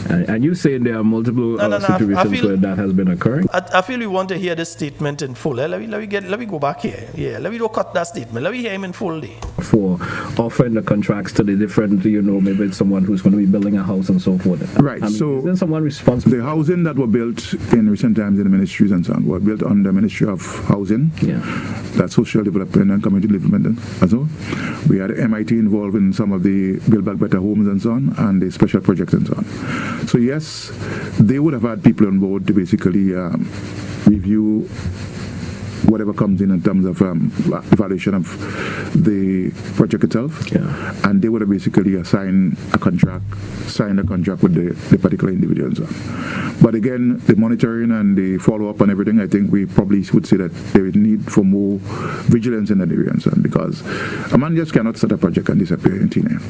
And you saying there are multiple situations where that has been occurring? I feel we want to hear this statement in full. Let me go back here. Yeah, let me don't cut that statement. Let me hear him in full. For offering the contracts to the different, maybe it's someone who's going to be building a house and so forth. Right. So is there someone responsible? The housing that were built in recent times in the ministries and so on were built under the Ministry of Housing. Yeah. That's social development and community development as well. We had MIT involved in some of the Build Back Better homes and so on, and the special projects and so on. So yes, they would have had people on board to basically review whatever comes in terms of evaluation of the project itself, and they would have basically signed a contract with the particular individual and so on. But again, the monitoring and the follow-up and everything, I think we probably would say that there is need for more vigilance in that area and so on, because a man just cannot start a project and disappear in thin air.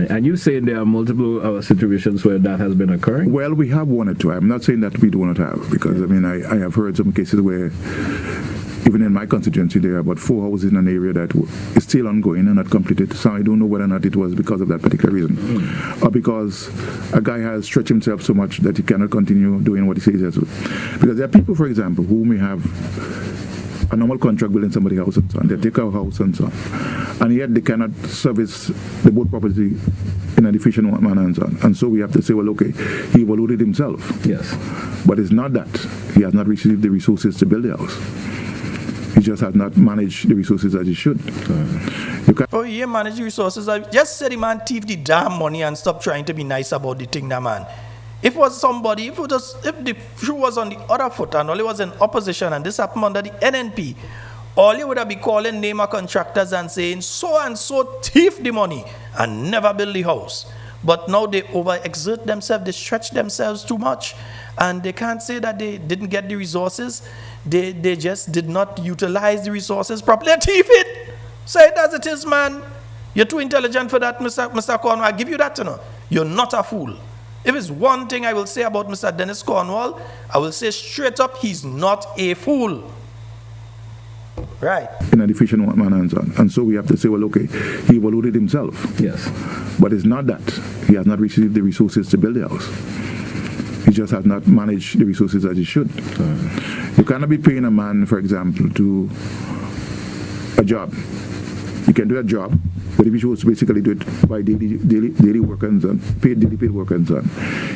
And you say there are multiple situations where that has been occurring? Well, we have one or two. I'm not saying that we do not have, because I mean, I have heard some cases where, even in my constituency, there are about 4 houses in an area that is still ongoing and not completed. So I don't know whether or not it was because of that particular reason, or because a guy has stretched himself so much that he cannot continue doing what he says he has to. Because there are people, for example, who may have a normal contract building somebody's house and so on. They take our house and so on, and yet they cannot service the boat property in an efficient manner and so on. And so we have to say, well, okay, he evaluated himself. Yes. But it's not that. He has not received the resources to build the house. He just has not managed the resources as he should. He managed the resources. Just said the man thief the damn money and stop trying to be nice about the thing, that man. If it was somebody, if the shoe was on the other foot and all it was in opposition and this happened under the NNP, all you would have been calling name of contractors and saying so and so thief the money and never build the house. But now they overexert themselves, they stretch themselves too much, and they can't say that they didn't get the resources. They just did not utilize the resources properly. Thief it. Say it as it is, man. You're too intelligent for that, Mr. Cornwall. I give you that, You're not a fool. If it's one thing I will say about Mr. Dennis Cornwall, I will say straight up, he's not a fool. Right. In an efficient manner and so on. And so we have to say, well, okay, he evaluated himself. Yes. But it's not that. He has not received the resources to build the house. He just has not managed the resources as he should. You cannot be paying a man, for example, to a job. You can do a job, but if you choose to basically do it by daily work and so on, daily paid work and so on,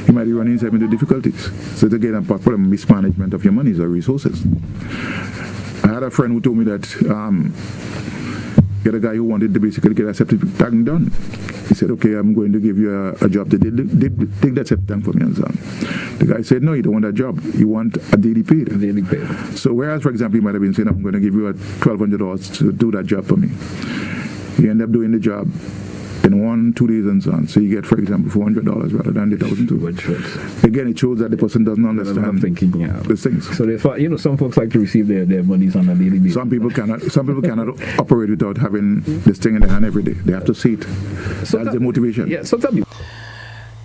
you might be running into difficulties. So it's again a problem, mismanagement of your monies or resources. I had a friend who told me that he had a guy who wanted to basically get a septic tank done. He said, okay, I'm going to give you a job to dig that septic tank for me and so on. The guy said, no, you don't want that job. You want a daily paid. Daily paid. So whereas, for example, he might have been saying, I'm going to give you $1,200 to do that job for me. You end up doing the job in 1-2 days and so on. So you get, for example, $400 rather than the $1,200. Again, it shows that the person doesn't understand the things. So some folks like to receive their monies on a daily basis. Some people cannot operate without having this thing in their hand every day. They have to see it. So that's the motivation. Yeah, so tell me.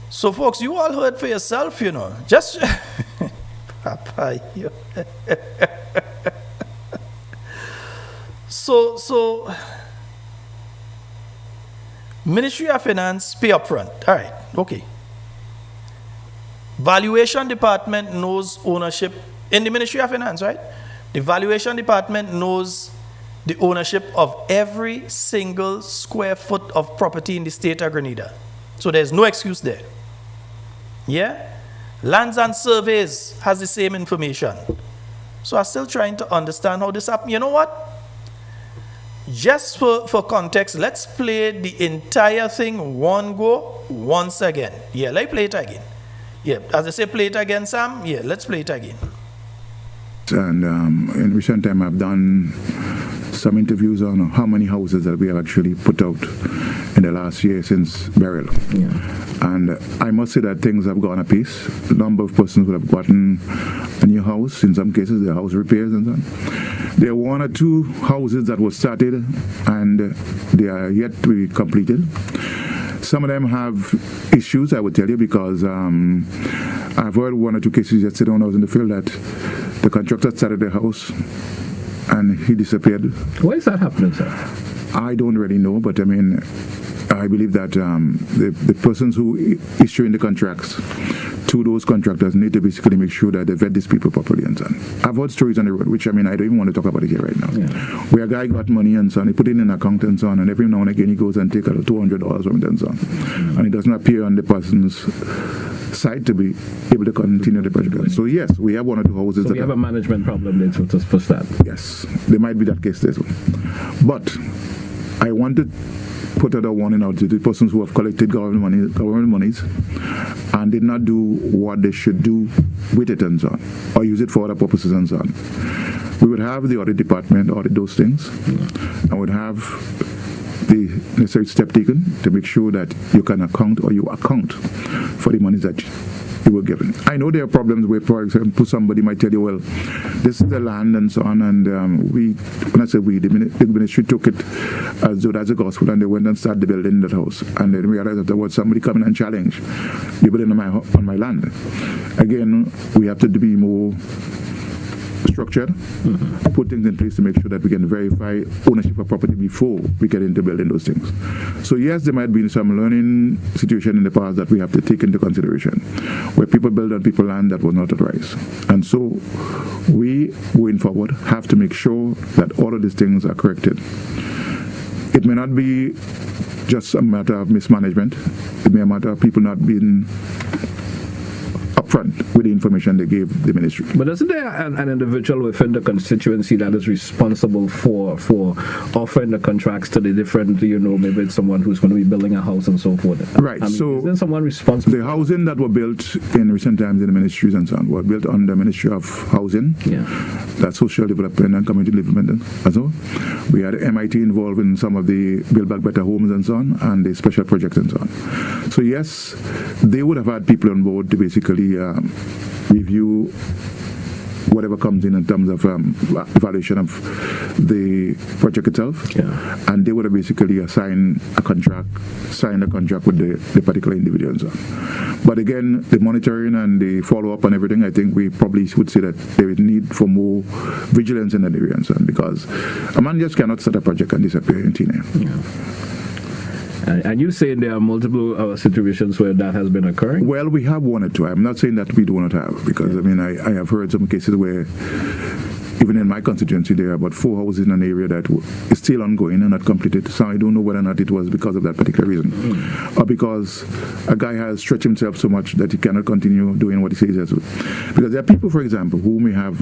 So folks, you all heard for yourself, Just So Ministry of Finance pay up front. All right, okay. Valuation department knows ownership in the Ministry of Finance, right? The valuation department knows the ownership of every single square foot of property in the state of Grenada. So there's no excuse there. Yeah? Lands and Surveys has the same information. So I'm still trying to understand how this happened. You know what? Just for context, let's play the entire thing one go, once again. Yeah, let's play it again. Yeah, as I say, play it again, Sam. Yeah, let's play it again. And in recent time, I've done some interviews on how many houses that we have actually put out in the last year since burial. And I must say that things have gone apace. A number of persons would have gotten a new house. In some cases, their house repairs and so on. There are 1 or 2 houses that were started and they are yet to be completed. Some of them have issues, I would tell you, because I've heard 1 or 2 cases yesterday when I was in the field that the contractor started the house and he disappeared. Why is that happening, sir? I don't really know, but I mean, I believe that the persons who issuing the contracts to those contractors need to basically make sure that they vet these people properly and so on. I've heard stories on the road, which I mean, I don't even want to talk about it here right now, where a guy got money and so on, he put it in an account and so on, and every now and again he goes and takes $200 from it and so on. And it doesn't appear on the person's side to be able to continue the project. So yes, we have 1 or 2 houses. So we have a management problem there to push that. Yes, there might be that case there. But I want to put out a warning out to the persons who have collected government monies and did not do what they should do with it and so on, or use it for other purposes and so on. We would have the audit department audit those things, and would have the necessary step taken to make sure that you can account or you account for the monies that you were given. I know there are problems where, for example, somebody might tell you, well, this is the land and so on, and when I say we, the ministry took it as though that's a gospel, and they went and started building that house, and then realized that there was somebody coming and challenge you building on my land. Again, we have to be more structured, put things in place to make sure that we can verify ownership of property before we get into building those things. So yes, there might be some learning situation in the past that we have to take into consideration, where people build on people's land that was not authorized. And so we, going forward, have to make sure that all of these things are corrected. It may not be just a matter of mismanagement. It may be a matter of people not being upfront with the information they gave the ministry. But isn't there an individual within the constituency that is responsible for offering the contracts to the different, maybe it's someone who's going to be building a house and so forth? Right. I mean, so isn't someone responsible? The housing that were built in recent times in the ministries and so on were built under the Ministry of Housing. That's social development and community development as well. We had MIT involved in some of the Build Back Better homes and so on, and the special projects and so on. So yes, they would have had people on board to basically review whatever comes in terms of evaluation of the project itself, and they would have basically signed a contract with the particular individual. But again, the monitoring and the follow-up and everything, I think we probably would say that there is need for more vigilance in that area, because a man just cannot start a project and disappear in thin air. And you say there are multiple situations where that has been occurring? Well, we have 1 or 2. I'm not saying that we do not have, because I mean, I have heard some cases where, even in my constituency, there are about 4 houses in an area that is still ongoing and not completed. So I don't know whether or not it was because of that particular reason, or because a guy has stretched himself so much that he cannot continue doing what he says. Because there are people, for example, who may have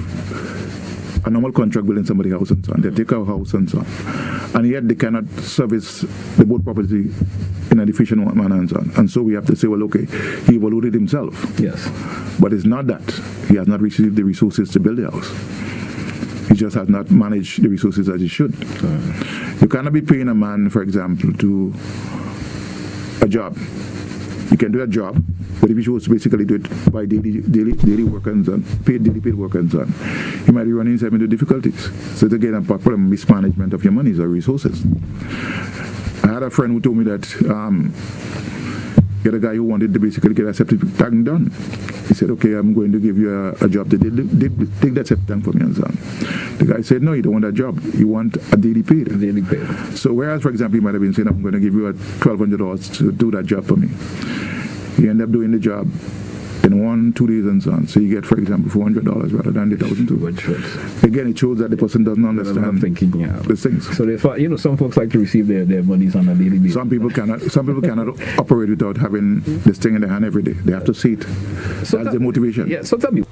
a normal contract building somebody's house and so on. They take our house and so on, and yet they cannot service the boat property in an efficient manner and so on. And so we have to say, well, okay, he evaluated himself. Yes. But it's not that. He has not received the resources to build the house. He just has not managed the resources as he should. You cannot be paying a man, for example, to a job. You can do a job, but if you choose to basically do it by daily work and so on, daily paid work and so on, you might be running into difficulties. So it's again a problem, mismanagement of your monies or resources. I had a friend who told me that he had a guy who wanted to basically get a septic tank done. He said, okay, I'm going to give you a job to dig that septic tank for me and so on. The guy said, no, you don't want that job. You want a daily paid. Daily paid. So whereas, for example, he might have been saying, I'm going to give you $1,200 to do that job for me. He ended up doing the job in 1-2 days and so on. So you get, for example, $400 rather than the $1,200. Again, it shows that the person doesn't understand the things. So therefore, some folks like to receive their monies on a daily basis. Some people cannot operate without having this thing in their hand every day. They have to see it. So that's the motivation. Yeah. So tell me.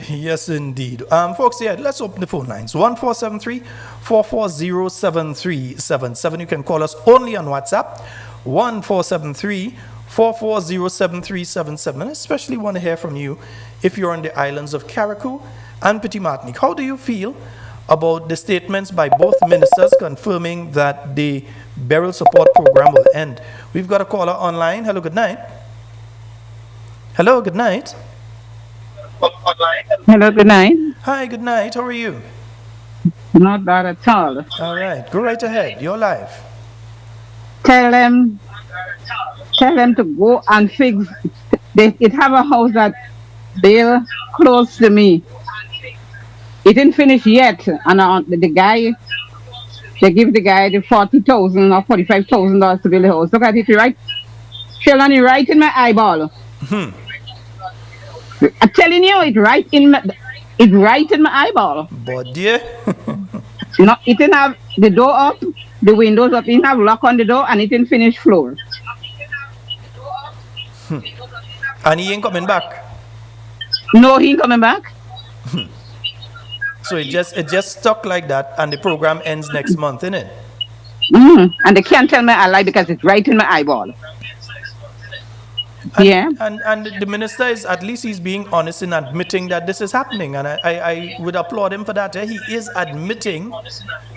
Yes, indeed. Folks, let's open the phone lines. 1473-440-7377. You can call us only on WhatsApp. 1473-440-7377. I especially want to hear from you if you're on the islands of Carriacou and Petit Martinique. How do you feel about the statements by both ministers confirming that the burial support program will end. We've got a caller online. Hello, good night. Hello, good night. Hello, good night. Hi, good night. How are you? Not bad at all. All right, go right ahead. You're live. Tell them to go and fix. It have a house that they're close to me. It didn't finish yet, and the guy, they give the guy the $40,000 or $45,000 to build the house. Look at it, right? Sheldon, right in my eyeball. I'm telling you, it's right in my eyeball. But dear, It didn't have the door up, the windows up. It didn't have lock on the door, and it didn't finish floor. and he ain't coming back. No, he ain't coming back. So it just stuck like that, and the program ends next month, innit? And they can't tell me I lie because it's right in my eyeball. Yeah. And the minister is, at least he's being honest in admitting that this is happening, and I would applaud him for that. He is admitting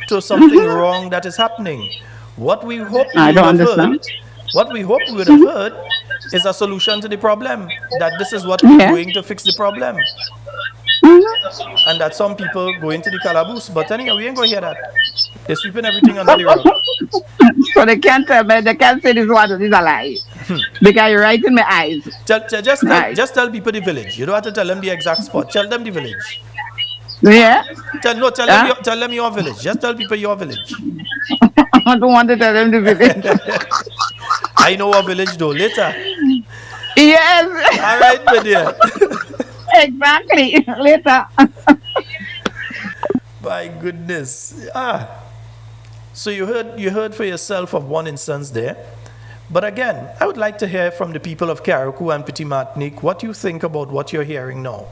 to something wrong that is happening. What we hope we I would don't have understand. heard, what we hope we would have heard is a solution to the problem. That this is what we're Yeah. doing to fix the problem. And that some people go into the calaboose. But anyway, we ain't going to hear that. They're sweeping everything under the rug. So they can't tell me, they can't say this one is a lie. Because you're right in my eyes. Just tell people the village. You don't have to tell them the exact spot. Tell them the village. Yeah? Tell them your village. Just tell people your village. I don't want to tell them the village. I know our village though. Later. Yes. All right, my dear. Exactly. Later. My goodness. So you heard for yourself of one instance there. But again, I would like to hear from the people of Carriacou and Petit Martinique what you think about what you're hearing now.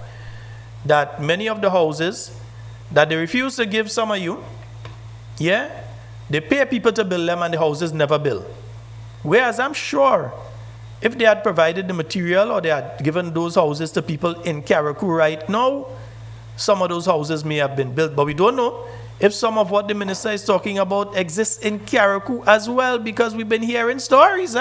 That many of the houses that they refuse to give some of you, yeah, they pay people to build them and the houses never build. Whereas I'm sure if they had provided the material or they had given those houses to people in Carriacou right now, some of those houses may have been built. But we don't know if some of what the minister is talking about exists in Carriacou as well, because we've been hearing stories,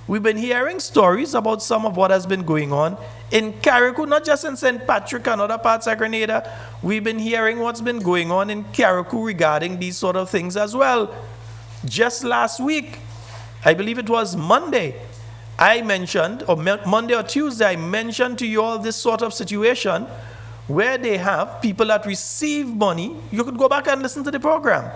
We've been hearing stories about some of what has been going on in Carriacou, not just in St. Patrick and other parts of Grenada. We've been hearing what's been going on in Carriacou regarding these sort of things as well. Just last week, I believe it was Monday, I mentioned, or Monday or Tuesday, I mentioned to you all this sort of situation where they have people that receive money. You could go back and listen to the program,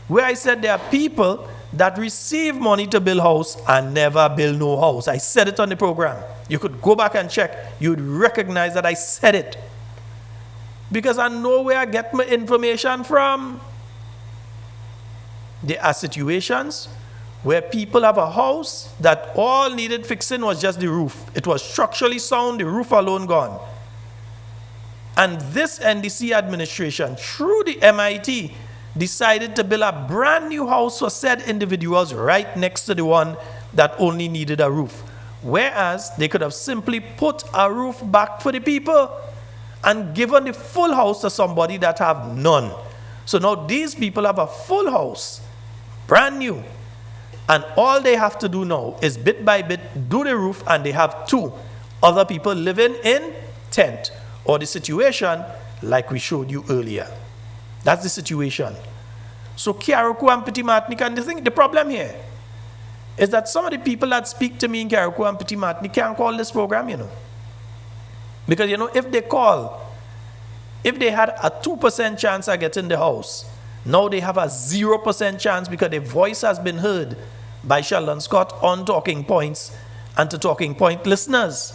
where I said there are people that receive money to build house and never build no house. I said it on the program. You could go back and check. You'd recognize that I said it. Because I know where I get my information from. There are situations where people have a house that all needed fixing was just the roof. It was structurally sound, the roof alone gone. And this NDC administration, through the MIT, decided to build a brand new house for said individuals right next to the one that only needed a roof. Whereas they could have simply put a roof back for the people and given the full house to somebody that have none. So now these people have a full house, brand new. And all they have to do now is bit by bit do the roof, and they have two other people living in tent, or the situation like we showed you earlier. That's the situation. So Carriacou and Petit Martinique, and the problem here is that some of the people that speak to me in Carriacou and Petit Martinique can't call this program, Because, if they call, if they had a 2% chance of getting the house, now they have a 0% chance because their voice has been heard by Sheldon Scott on Talking Points and to Talking Point listeners.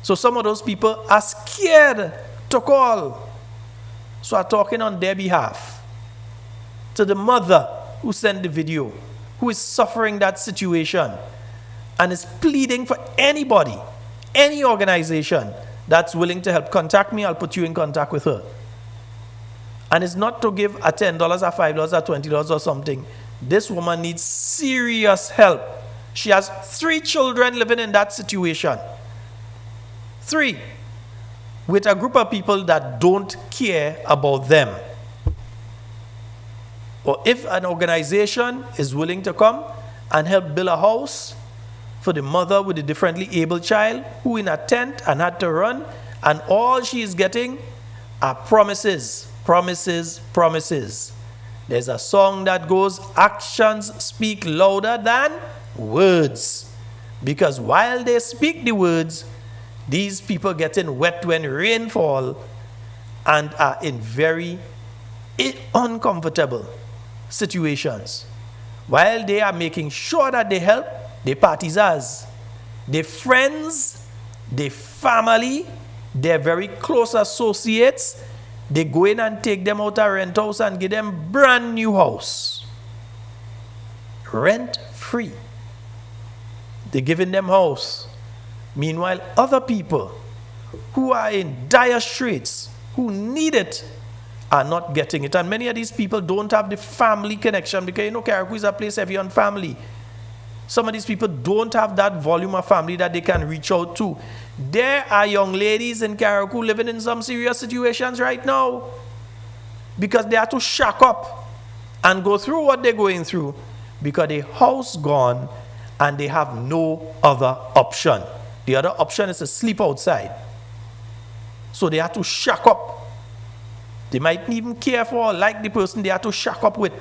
So some of those people are scared to call. So I'm talking on their behalf to the mother who sent the video, who is suffering that situation and is pleading for anybody, any organization that's willing to help. Contact me, I'll put you in contact with her. And it's not to give a $10 or $5 or $20 or something. This woman needs serious help. She has 3 children living in that situation. 3. with a group of people that don't care about them. Or if an organization is willing to come and help build a house for the mother with a differently able child who in a tent and had to run, and all she is getting are promises, promises, promises. There's a song that goes, actions speak louder than words. Because while they speak the words, these people getting wet when rain fall and are in very uncomfortable situations. While they are making sure that they help, their partisans, their friends, their family, their very close associates, they go in and take them out of rent house and give them brand new house. Rent free. They're giving them house. Meanwhile, other people who are in dire straits, who need it, are not getting it. And many of these people don't have the family connection because, you know, Carriacou is a place heavy on family. Some of these people don't have that volume of family that they can reach out to. There are young ladies in Carriacou living in some serious situations right now because they have to shack up and go through what they're going through because the house gone and they have no other option. The other option is to sleep outside. So they have to shack up. They might even care for or like the person they have to shack up with,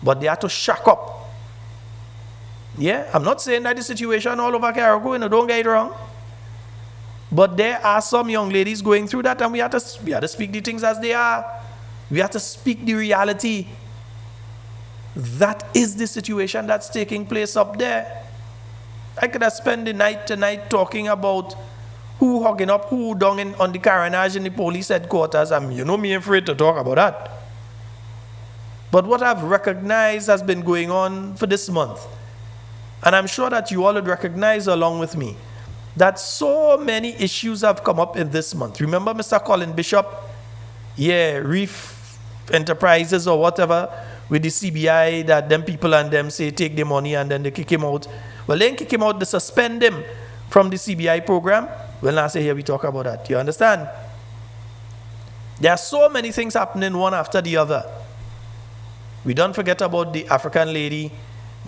but they have to shack up. Yeah, I'm not saying that the situation all over Carriacou, don't get it wrong. But there are some young ladies going through that, and we have to speak the things as they are. We have to speak the reality. That is the situation that's taking place up there. I could have spent the night tonight talking about who hugging up who down on the carnage in the police headquarters. You know me afraid to talk about that. But what I've recognized has been going on for this month, and I'm sure that you all would recognize along with me, that so many issues have come up in this month. Remember Mr. Colin Bishop? Yeah, Reef Enterprises or whatever, with the CBI, that them people and them say take the money and then they kick him out. Well, they kick him out, they suspend him from the CBI program. Well, now say here we talk about that. You understand? There are so many things happening one after the other. We don't forget about the African lady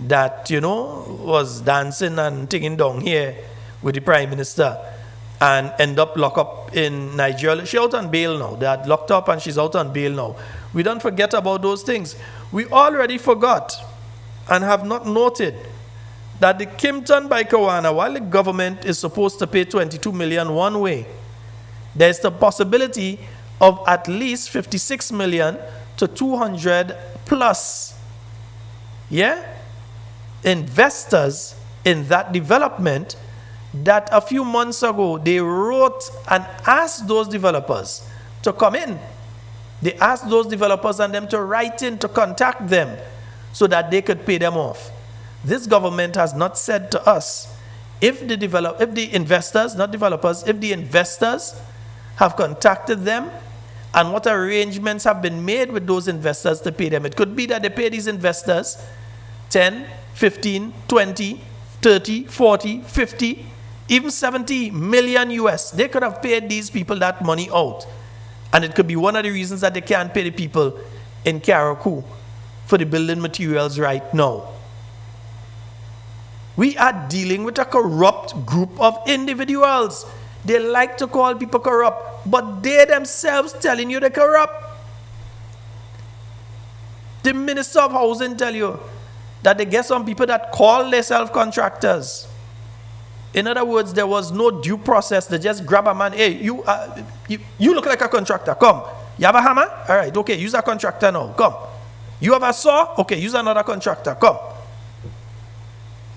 that, was dancing and taking down here with the Prime Minister and end up locked up in Nigeria. She's out on bail now. They had locked up and she's out on bail now. We don't forget about those things. We already forgot and have not noted that the Kimpton by Kawana, while the government is supposed to pay 22 million one way, there's the possibility of at least 56 million to 200 plus, investors in that development, that a few months ago they wrote and asked those developers to come in. They asked those developers and them to write in to contact them so that they could pay them off. This government has not said to us if the investors, not developers, if the investors have contacted them and what arrangements have been made with those investors to pay them. It could be that they pay these investors 10, 15, 20, 30, 40, 50, even 70 million US. They could have paid these people that money out. And it could be one of the reasons that they can't pay the people in Carriacou for the building materials right now. We are dealing with a corrupt group of individuals. They like to call people corrupt, but they themselves telling you they're corrupt. The Minister of Housing tell you that they get some people that call themselves contractors. In other words, there was no due process. They just grab a man. Hey, you look like a contractor. Come. You have a hammer? All right, okay, use a contractor now. Come. You have a saw? Okay, use another contractor. Come.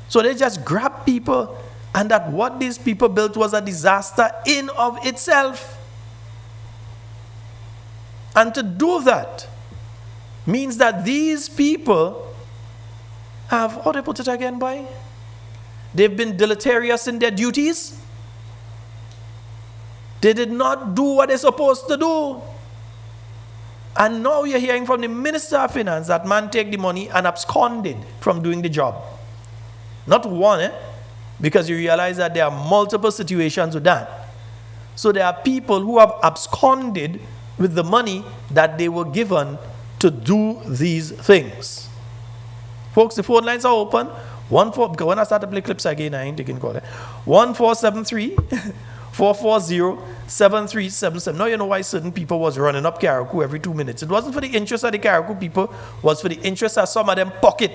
So they just grab people, and that what these people built was a disaster in of itself. And to do that means that these people have, how do I put it again, boy? They've been deleterious in their duties. They did not do what they're supposed to do. And now you're hearing from the Minister of Finance that man take the money and absconded from doing the job. Not one, because you realize that there are multiple situations with that. So there are people who have absconded with the money that they were given to do these things. Folks, the phone lines are open. Because when I start to play clips again, I ain't taking call it. 1473 440 7377. Now you know why certain people was running up Carriacou every 2 minutes. It wasn't for the interest of the Carriacou people, it was for the interest of some of them pocket.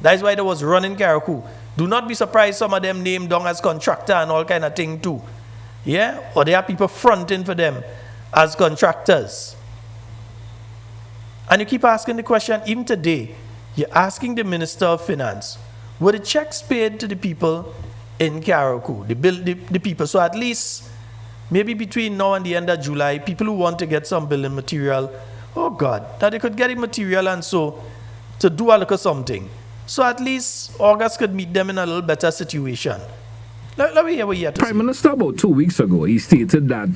That is why they was running Carriacou. Do not be surprised some of them named down as contractor and all kind of thing too. Yeah? Or there are people fronting for them as contractors. And you keep asking the question, even today, you're asking the Minister of Finance, were the checks paid to the people in Carriacou, the people? So at least, maybe between now and the end of July, people who want to get some building material, oh God, that they could get the material and so to do a little something. So at least August could meet them in a little better situation. Let me hear what you have to Prime say. Minister, about 2 weeks ago, he stated that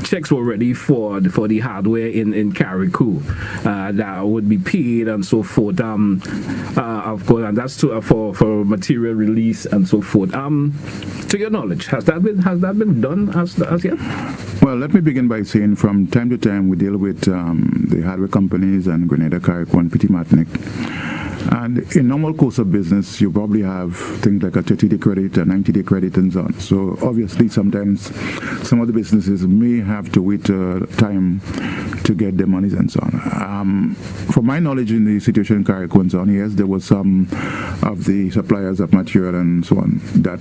checks were ready for the hardware in Carriacou that would be paid and so forth. Of course, and that's for material release and so forth. To your knowledge, has that been done as yet? Well, let me begin by saying from time to time we deal with the hardware companies and Grenada, Carriacou, and Petit Martinique. And in normal course of business, you probably have things like a 30-day credit, a 90-day credit, and so on. So obviously, sometimes some of the businesses may have to wait time to get their monies and so on. From my knowledge in the situation in Carriacou and so on, yes, there was some of the suppliers of material and so on that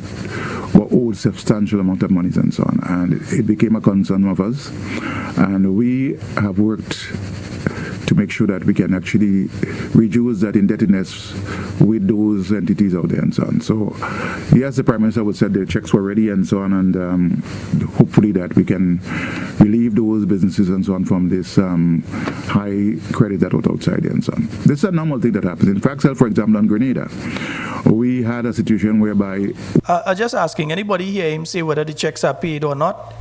were owed substantial amount of monies and so on. And it became a concern of us. And we have worked to make sure that we can actually reduce that indebtedness with those entities out there and so on. So, yes, the Prime Minister would say the checks were ready and so on, and hopefully that we can relieve those businesses and so on from this high credit that was outside there and so on. This is a normal thing that happens. In fact, for example, on Grenada, we had a situation whereby... I'm just asking, anybody hear him say whether the checks are paid or not?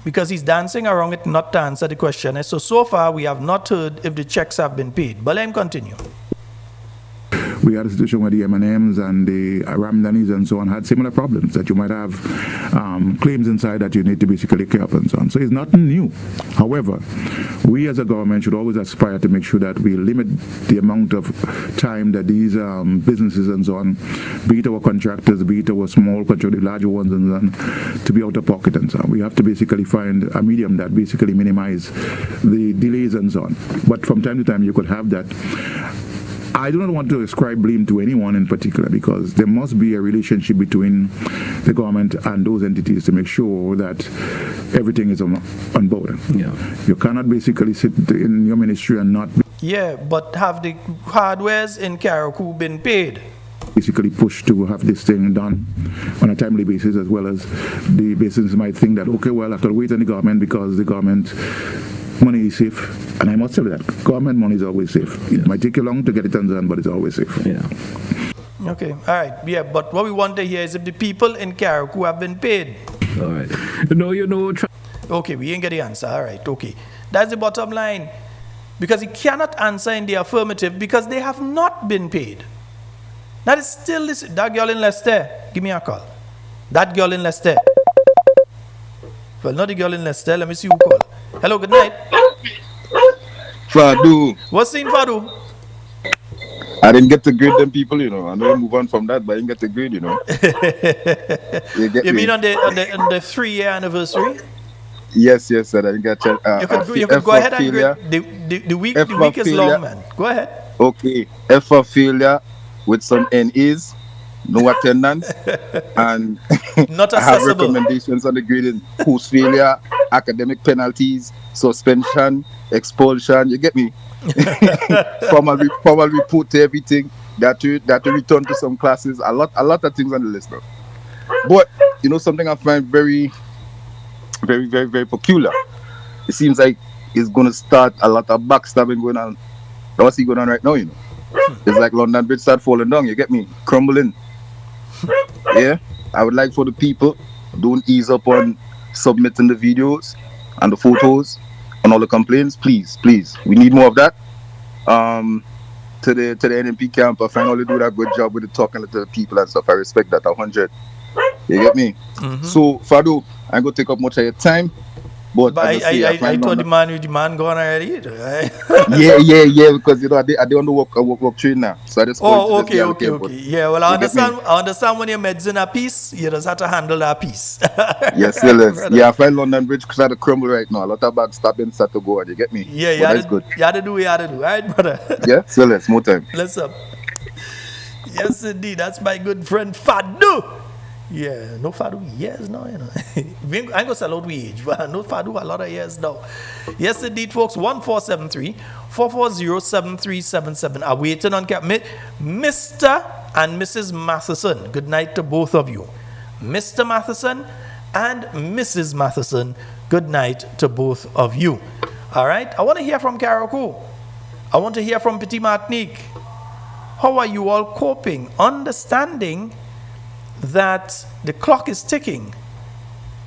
Because he's dancing around it not to answer the question. So far, we have not heard if the checks have been paid. But let him continue. We had a situation where the M&Ms and the Ramdanis and so on had similar problems, that you might have claims inside that you need to basically care up and so on. So it's nothing new. However, we as a government should always aspire to make sure that we limit the amount of time that these businesses and so on, be it our contractors, be it our small contractors, larger ones and so on, to be out of pocket and so on. We have to basically find a medium that basically minimize the delays and so on. But from time to time you could have that. I do not want to ascribe blame to anyone in particular, because there must be a relationship between the government and those entities to make sure that everything is on board. Yeah. You cannot basically sit in your ministry and not Yeah, but have the hardwares in Carriacou been paid? basically push to have this thing done on a timely basis, as well as the business might think that, okay, well, I have to wait on the government because the government money is safe. And I must tell you that government money is always safe. It might take you long to get it done, but it's always safe. Yeah. Okay, all right. Yeah, but what we want to hear is if the people in Carriacou have been paid. All right. No. Okay, we ain't get the answer. All right, okay. That's the bottom line. Because he cannot answer in the affirmative because they have not been paid. That is still this. That girl in Leicester, give me a call. That girl in Leicester. Well, not the girl in Leicester. Let me see who call. Hello, good night. Fadu. What's saying, Fadu? I didn't get to grade them people, you know. I know move on from that, but I didn't get to grade, you know. You mean on the 3-year anniversary? Yes, sir. I didn't get you could go ahead and grade. The week is long, man. Go ahead. Okay. F for failure with some NAs, no attendance, and not I have accessible. recommendations on the grading: post failure, academic penalties, suspension, expulsion. You get me? formal report to everything. That to return to some classes. A lot of things on the list, bro. But you know something I find very, very, very, very peculiar. It seems like it's gonna start a lot of backstabbing going on. What's going on right now? You know, it's like London Bridge start falling down. You get me? Crumbling. Yeah, I would like for the people don't ease up on submitting the videos and the photos and all the complaints. Please, we need more of that. To the NMP camp, I find all they do that good job with the talking to the people and stuff. I respect that 100. You get me? So, Fado, I'm going to take up much of your time. But But as I say, I find thought on the man gone already. Right? yeah, because I don't work train now. So I just call Oh, it to just be okay. allocated. But Yeah, well, I you get me? understand when your meds in a piece, you just have to handle that piece. Yes, Right, yes. brother? Yeah, I find London Bridge trying to crumble right now. A lot of bags stopping, start to go, and you get me? Yeah, But that's good. you had to do what you had to do, right, brother? Yeah, so let's more time. Let's up. Yes, indeed. That's my good friend Fadu. Yeah, no Fadu years now, you know. I ain't gonna sell out age, but no Fadu a lot of years now. Yes, indeed, folks. 1473-440-7377. I'm waiting on Mr. and Mrs. Matheson. Good night to both of you. Mr. Matheson and Mrs. Matheson. Good night to both of you. All right. I want to hear from Carriacou. I want to hear from Petit Martinique. How are you all coping? Understanding that the clock is ticking.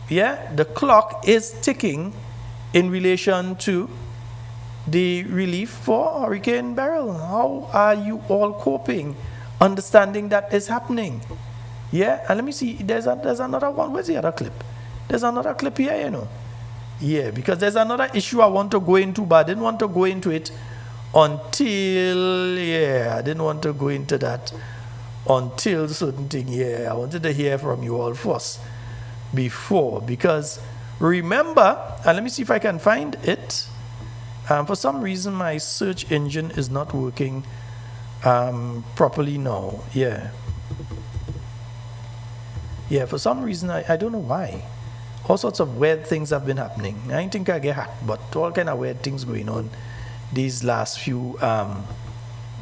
Yeah, the clock is ticking in relation to the relief for Hurricane Beryl. How are you all coping? Understanding that is happening. Yeah, and let me see. There's another one. Where's the other clip? There's another clip here, you know. Yeah, because there's another issue I want to go into, but I didn't want to go into it until, I didn't want to go into that until certain thing. I wanted to hear from you all first before, because remember, and let me see if I can find it. For some reason, my search engine is not working properly now. Yeah, for some reason, I don't know why. All sorts of weird things have been happening. I don't think I get hacked, but all kind of weird things going on these last few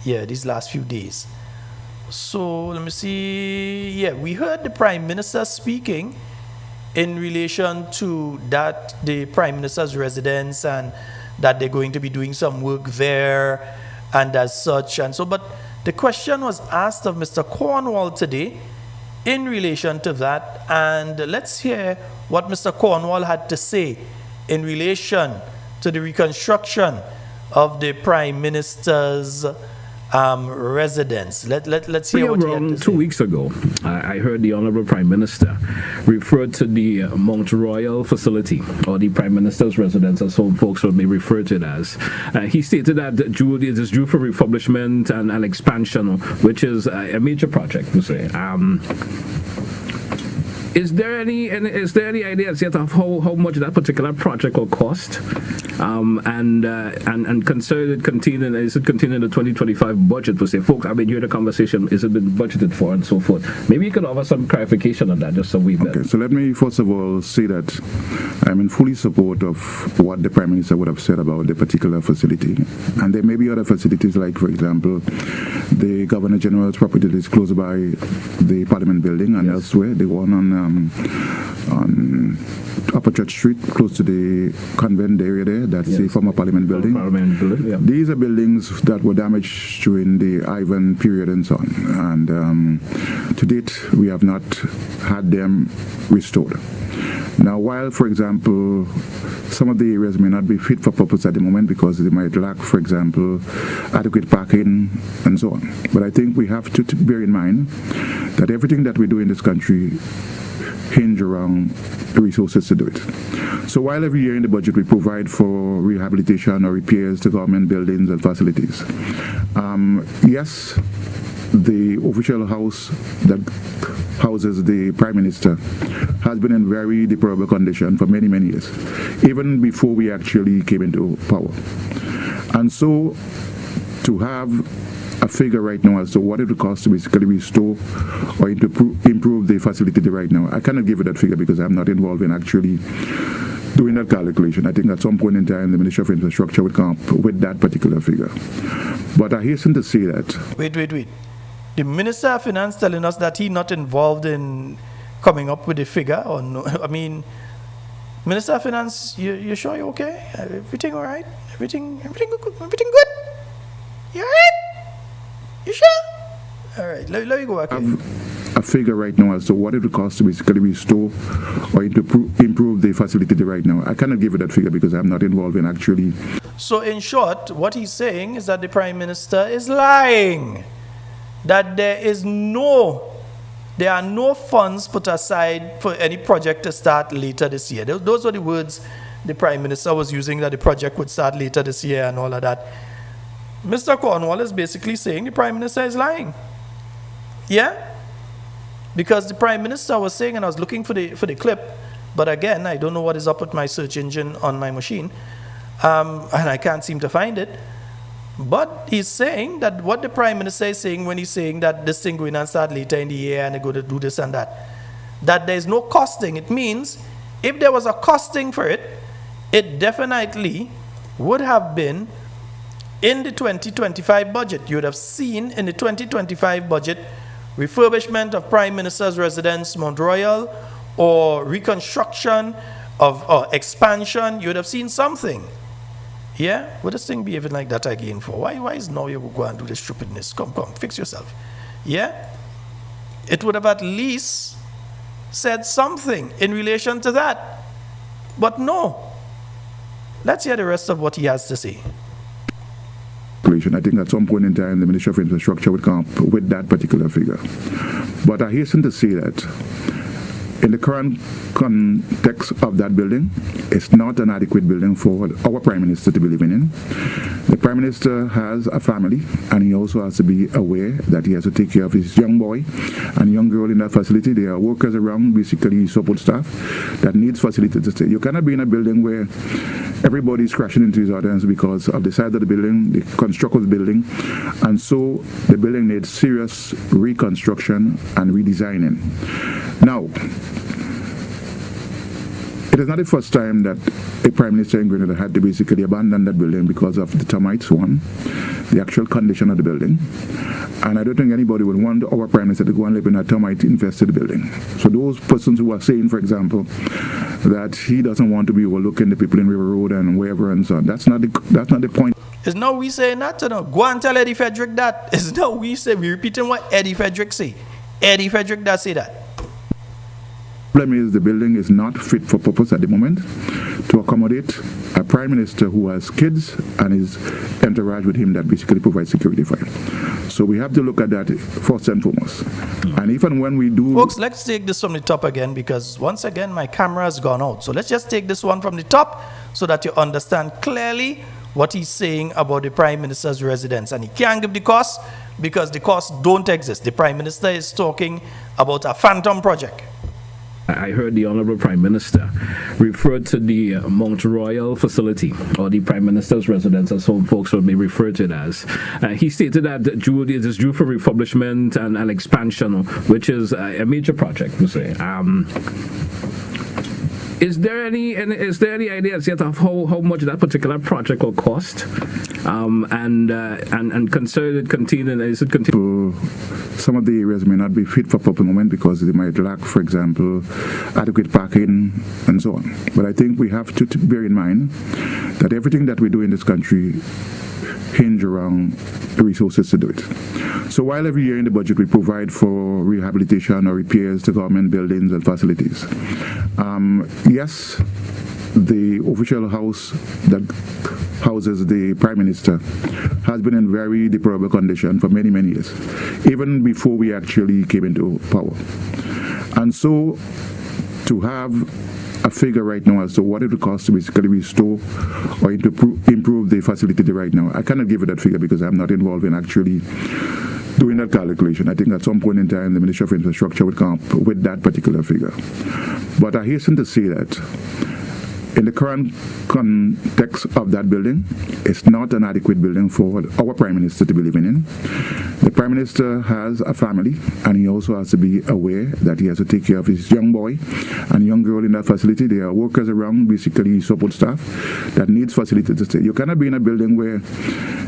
days. So let me see. We heard the Prime Minister speaking in relation to that, the Prime Minister's residence, and that they're going to be doing some work there and as such. And so, but the question was asked of Mr. Cornwall today in relation to that. And let's hear what Mr. Cornwall had to say in relation to the reconstruction of the Prime Minister's residence. Let's hear what he had to say. 2 weeks ago, I heard the Honorable Prime Minister refer to the Mount Royal facility, or the Prime Minister's residence, as some folks would may refer to it as. He stated that it is due for refurbishment and expansion, which is a major project, to say. Is there any ideas yet of how much that particular project will cost? And consider it contained in the 2025 budget per se? Folks, I've been hearing the conversation, is it been budgeted for and so forth? Maybe you could offer some clarification on that, just so we know. Okay, so let me first of all say that I'm in fully support of what the Prime Minister would have said about the particular facility. And there may be other facilities, like, for example, the Governor General's property that is close by the Parliament building and elsewhere, the one on Upper Church Street, close to the convent area there. That's the former Parliament building. These are buildings that were damaged during the Ivan period and so on. And to date, we have not had them restored. Now, while, for example, some of the areas may not be fit for purpose at the moment because they might lack, for example, adequate parking and so on. But I think we have to bear in mind that everything that we do in this country hinge around the resources to do it. So while every year in the budget we provide for rehabilitation or repairs to government buildings and facilities, yes, the official house that houses the Prime Minister has been in very deplorable condition for many, many years, even before we actually came into power. And so to have a figure right now as to what it would cost to basically restore or improve the facility right now, I cannot give you that figure because I'm not involved in actually doing that calculation. I think at some point in time the Ministry of Infrastructure would come up with that particular figure. But I hasten to say that... Wait. The Minister of Finance telling us that he's not involved in coming up with a figure, or no? I mean, Minister of Finance, you sure you're okay? Everything all right? Everything good? You all right? You sure? All right, let me go back. A figure right now as to what it would cost to basically restore or improve the facility right now. I cannot give you that figure because I'm not involved in actually... So in short, what he's saying is that the Prime Minister is lying. That there is no there are no funds put aside for any project to start later this year. Those were the words the Prime Minister was using, that the project would start later this year and all of that. Mr. Cornwall is basically saying the Prime Minister is lying. Yeah? Because the Prime Minister was saying, and I was looking for the clip, but again, I don't know what is up with my search engine on my machine, and I can't seem to find it. But he's saying that what the Prime Minister is saying when he's saying that this thing going to start later in the year and they're going to do this and that there's no costing. It means if there was a costing for it, it definitely would have been in the 2025 budget. You would have seen in the 2025 budget refurbishment of Prime Minister's residence, Mount Royal, or reconstruction of or expansion. You would have seen something. Yeah? What this thing behaving like that again for? Why is now you go and do this stupidness? Come, fix yourself. Yeah? It would have at least said something in relation to that. But no. Let's hear the rest of what he has to say. I think at some point in time, the Ministry of Infrastructure would come up with that particular figure. But I hasten to say that in the current context of that building, it's not an adequate building for our Prime Minister to be living in. The Prime Minister has a family, and he also has to be aware that he has to take care of his young boy and young girl in that facility. There are workers around, basically support staff, that needs facility to stay. You cannot be in a building where everybody's crashing into his audience because of the size of the building, the construct of the building, and so the building needs serious reconstruction and redesigning. Now, it is not the first time that a Prime Minister in Grenada had to basically abandon that building because of the termites, one, the actual condition of the building. And I don't think anybody would want our Prime Minister to go and live in a termite-infested building. So those persons who are saying, for example, that he doesn't want to be overlooking the people in River Road and wherever and so on, that's not the point. It's not we saying that, you know. Go and tell Eddie Frederick that. It's not we say. We're repeating what Eddie Frederick say. Eddie Frederick does say that. The problem is the building is not fit for purpose at the moment to accommodate a Prime Minister who has kids and his entourage with him that basically provides security for him. So we have to look at that first and foremost. And even when we do... Folks, let's take this from the top again, because once again my camera has gone out. So let's just take this one from the top so that you understand clearly what he's saying about the Prime Minister's residence. And he can't give the cost because the costs don't exist. The Prime Minister is talking about a phantom project. I heard the Honorable Prime Minister refer to the Mount Royal facility, or the Prime Minister's residence, as some folks would be referred to it as. He stated that it is due for refurbishment and expansion, which is a major project, we say. Is there any ideas yet of how much that particular project will cost? And consider it continuing? Is it continuing? Some of the areas may not be fit for purpose moment because they might lack, for example, adequate parking and so on. But I think we have to bear in mind that everything that we do in this country hinge around the resources to do it. So while every year in the budget we provide for rehabilitation or repairs to government buildings and facilities, yes, the official house that houses the Prime Minister has been in very deplorable condition for many, many years, even before we actually came into power. And so to have a figure right now as to what it would cost to basically restore or improve the facility right now, I cannot give you that figure because I'm not involved in actually doing that calculation. I think at some point in time the Ministry of Infrastructure would come up with that particular figure. But I hasten to say that in the current context of that building, it's not an adequate building for our Prime Minister to be living in. The Prime Minister has a family, and he also has to be aware that he has to take care of his young boy and young girl in that facility. There are workers around, basically support staff, that needs facility to stay. You cannot be in a building where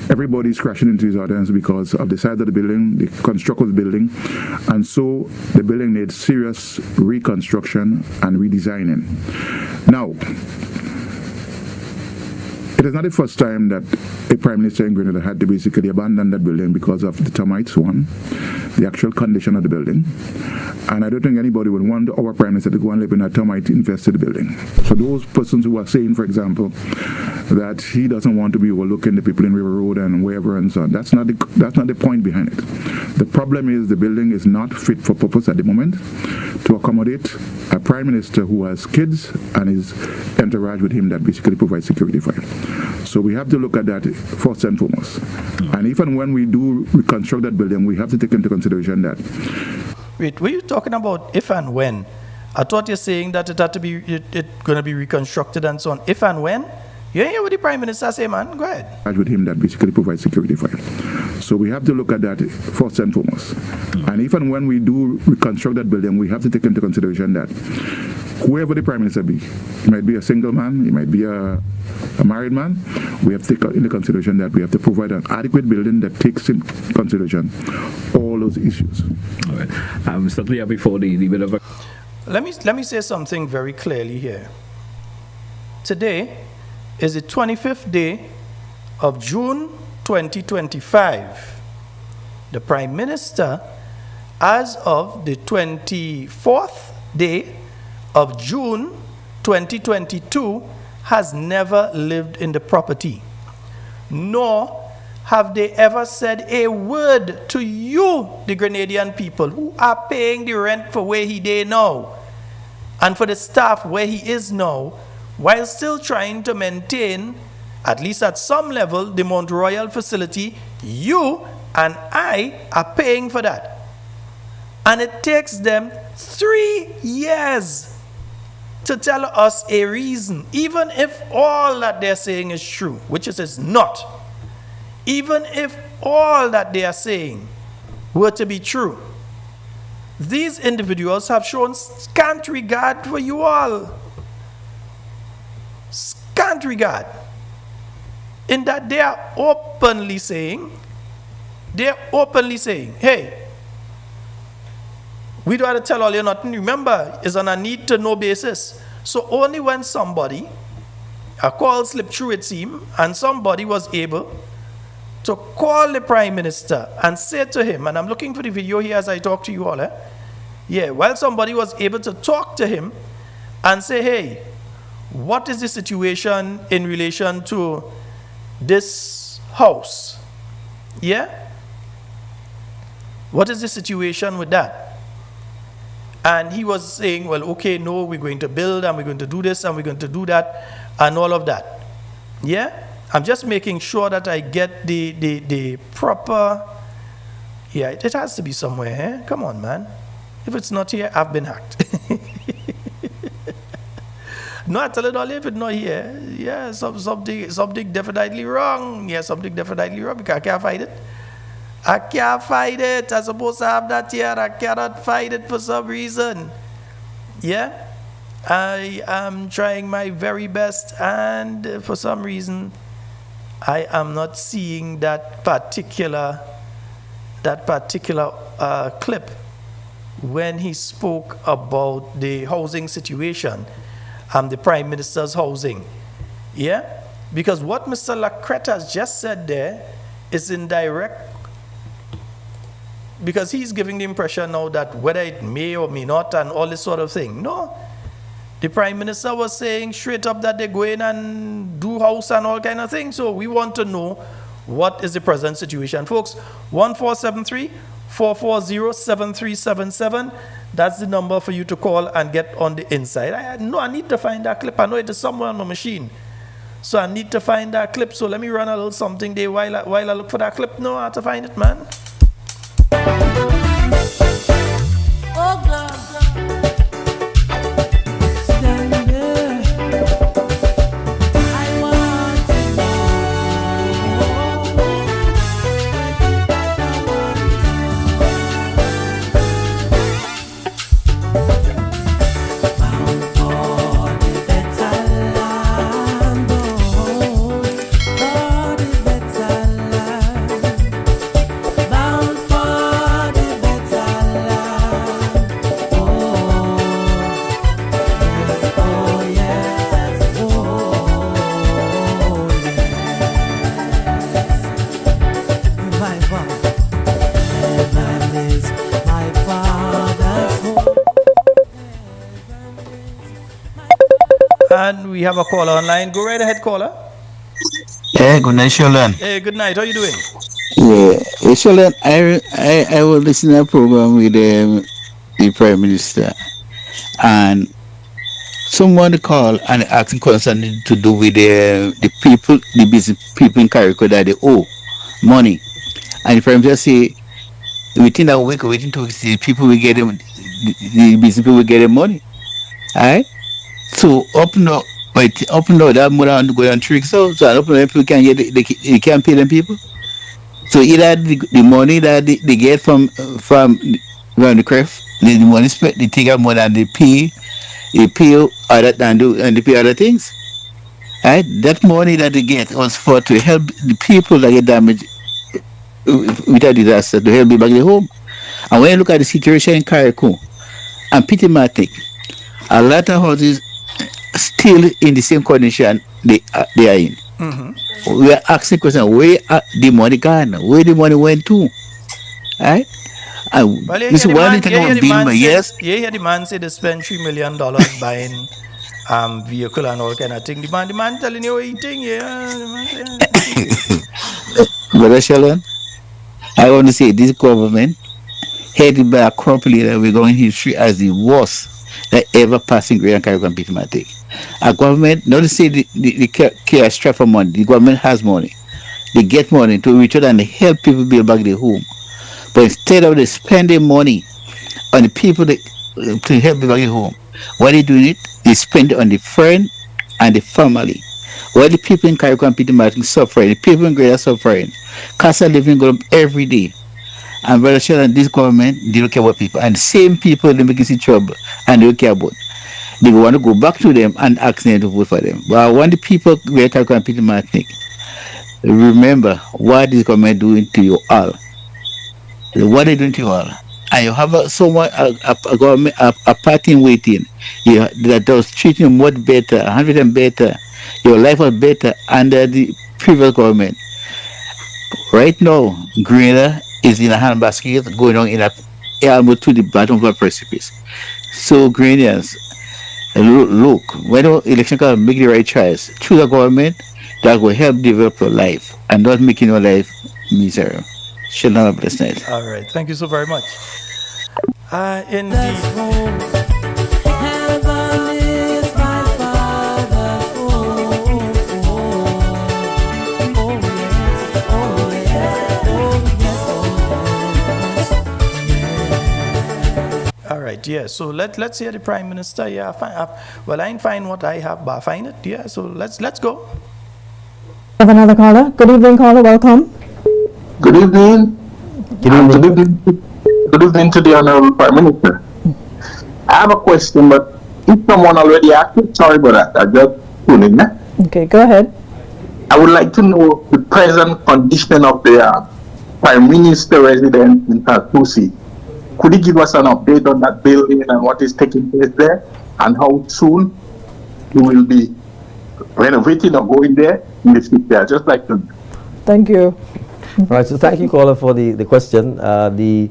everybody's crashing into his audience because of the size of the building, the construct of the building, and so the building needs serious reconstruction and redesigning. Now, it is not the first time that a Prime Minister in Grenada had to basically abandon that building because of the termites, one, the actual condition of the building. And I don't think anybody would want our Prime Minister to go and live in a termite-infested building. So those persons who are saying, for example, that he doesn't want to be overlooking the people in River Road and wherever and so on. That's not the point behind it. The problem is the building is not fit for purpose at the moment to accommodate a prime minister who has kids and his entourage with him that basically provides security for him. So we have to look at that first and foremost. And even when we do reconstruct that building, we have to take into consideration that. Wait, were you talking about if and when? I thought you're saying that it had to be going to be reconstructed and so on. If and when? You hear what the Prime Minister say, man? Go ahead. With him that basically provides security for him. So we have to look at that first and foremost. And even when we do reconstruct that building, we have to take into consideration that whoever the Prime Minister be, he might be a single man, he might be a married man, we have to take into consideration that we have to provide an adequate building that takes in consideration all those issues. All right. Certainly before the bit of a... Let me say something very clearly here. Today is the 25th day of June 2025. The Prime Minister, as of the 24th day of June 2022, has never lived in the property, nor have they ever said a word to you, the Grenadian people, who are paying the rent for where he is now, and for the staff where he is now, while still trying to maintain, at least at some level, the Mount Royal facility. You and I are paying for that. And it takes them 3 years to tell us a reason, even if all that they're saying is true, which it is not. Even if all that they are saying were to be true, these individuals have shown scant regard for you all. Scant regard. In that they are openly saying, hey, we don't have to tell all you nothing. Remember, it's on a need to know basis. So only when somebody, a call slipped through it seemed, and somebody was able to call the Prime Minister and say to him, and I'm looking for the video here as I talk to you all, while somebody was able to talk to him and say, hey, what is the situation in relation to this house? Yeah? What is the situation with that? And he was saying, well, okay, no, we're going to build and we're going to do this and we're going to do that and all of that. Yeah? I'm just making sure that I get the proper, it has to be somewhere, Come on, man. If it's not here, I've been hacked. No, I tell it all, if it's not here, something definitely wrong. Yeah, something definitely wrong because I can't find it. I can't find it. I'm supposed to have that here. I cannot find it for some reason. Yeah? I am trying my very best, and for some reason, I am not seeing that particular clip when he spoke about the housing situation, the Prime Minister's housing. Yeah? Because what Mr. Lacrette has just said there is indirect, because he's giving the impression now that whether it may or may not and all this sort of thing. No. The Prime Minister was saying straight up that they go in and do house and all kind of things. So we want to know what is the present situation. Folks, 1473-440-7377. That's the number for you to call and get on the inside. I need to find that clip. I know it is somewhere on the machine. So I need to find that clip. So let me run a little something there while I look for that clip. No, I have to find it, man. Oh God. Stand there. I want to bound for the better land, for the better land, bound for the better land. Oh yes, oh yes. Revival. Heaven is my Father's home. And we have a caller online. Go right ahead, caller. Hey, good night, Sheldon. Hey, good night. How you doing? Yeah, hey, Sheldon, I was listening to a program with the Prime Minister, and someone called and asking something to do with the people, the business people in Carriacou that they owe money. And the Prime Minister say, within a week, within 2 weeks, the people will get them, the business people will get them money. Alright? So, up now, that more than go down tricks out, so up now, people can get, they can't pay them people. So either the money that they get from the craft, the money spent, they take out more than they pay other and they pay other things. Right? That money that they get was for to help the people that get damaged with a disaster to help them back their home. And when you look at the situation in Carriacou and Pitimatic, a lot of houses still in the same condition they are in. We are asking questions, where the money gone? Where the money went to? Right? Well, you hear the man say they spend $3 million buying vehicle and all kind of thing. The man telling you what he think, Brother Sheldon, I want to say this government headed by a corrupt leader, we're going in history as the worst that ever passing Great and Carriacou and Pitimatic. A government, not to say the care strap for money, the government has money. They get money to return and help people build back their home. But instead of they spending money on the people to help build back their home, what they doing it, they spend it on the friend and the family. While the people in Carriacou and Pitimatic suffering, the people in Great are suffering. Cost of living go up every day. And Brother Sheldon, this government, they don't care about people. And the same people, they make us in trouble and they don't care about. They want to go back to them and ask them to vote for them. But I want the people where Carriacou and Pitimatic, remember what this government doing to you all. What they doing to you all. And you have a government, a party in waiting, that was treating you much better, 100% better. Your life was better under the previous government. Right now, Grenada is in a handbasket going on almost to the bottom of a precipice. So, Grenadians, look, when the election comes, make the right choice. Choose a government that will help develop your life and not making your life miserable. Sheldon, have a blessed night. All right, thank you so very much. Indeed. All right, yeah. So let's hear the Prime Minister. Yeah, well, I ain't find what I have, but I find it. Yeah. So let's go. Have another caller. Good evening, caller. Welcome. Good evening. Good evening to the Honorable Prime Minister. I have a question, but if someone already asked it, sorry about that. I just tuning in. Okay, go ahead. I would like to know the present condition of the Prime Minister residence in Carriacou. Could you give us an update on that building and what is taking place there, and how soon you will be renovating or going there in the future? I'd just like to know. Thank you. All right, so thank you, caller, for the question. The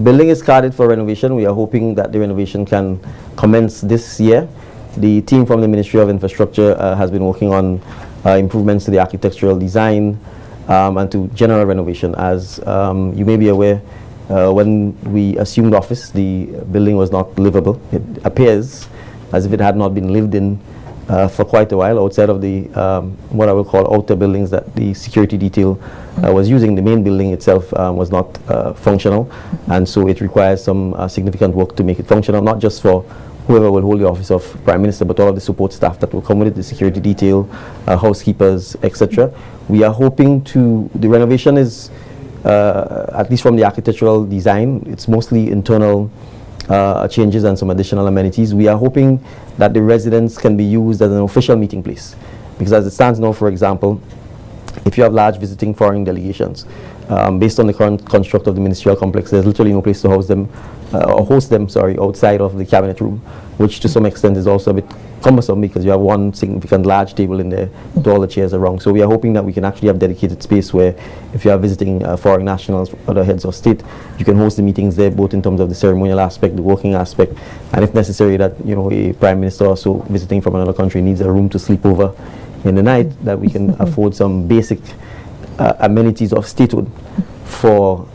building is carded for renovation. We are hoping that the renovation can commence this year. The team from the Ministry of Infrastructure has been working on improvements to the architectural design and to general renovation. As you may be aware, when we assumed office, the building was not livable. It appears as if it had not been lived in for quite a while, outside of the what I will call outer buildings that the security detail was using. The main building itself was not functional, and so it requires some significant work to make it functional, not just for whoever will hold the office of Prime Minister, but all of the support staff that will come with it, the security detail, housekeepers, etc. We are hoping the renovation is, at least from the architectural design, it's mostly internal changes and some additional amenities. We are hoping that the residence can be used as an official meeting place, because as it stands now, for example, if you have large visiting foreign delegations, based on the current construct of the ministerial complex, there's literally no place to house them, outside of the cabinet room, which to some extent is also a bit cumbersome because you have one significant large table in there with all the chairs around. So we are hoping that we can actually have dedicated space where if you are visiting foreign nationals, other heads of state, you can host the meetings there, both in terms of the ceremonial aspect, the working aspect, and if necessary that, a prime minister or so visiting from another country needs a room to sleep over in the night, that we can afford some basic amenities of statehood for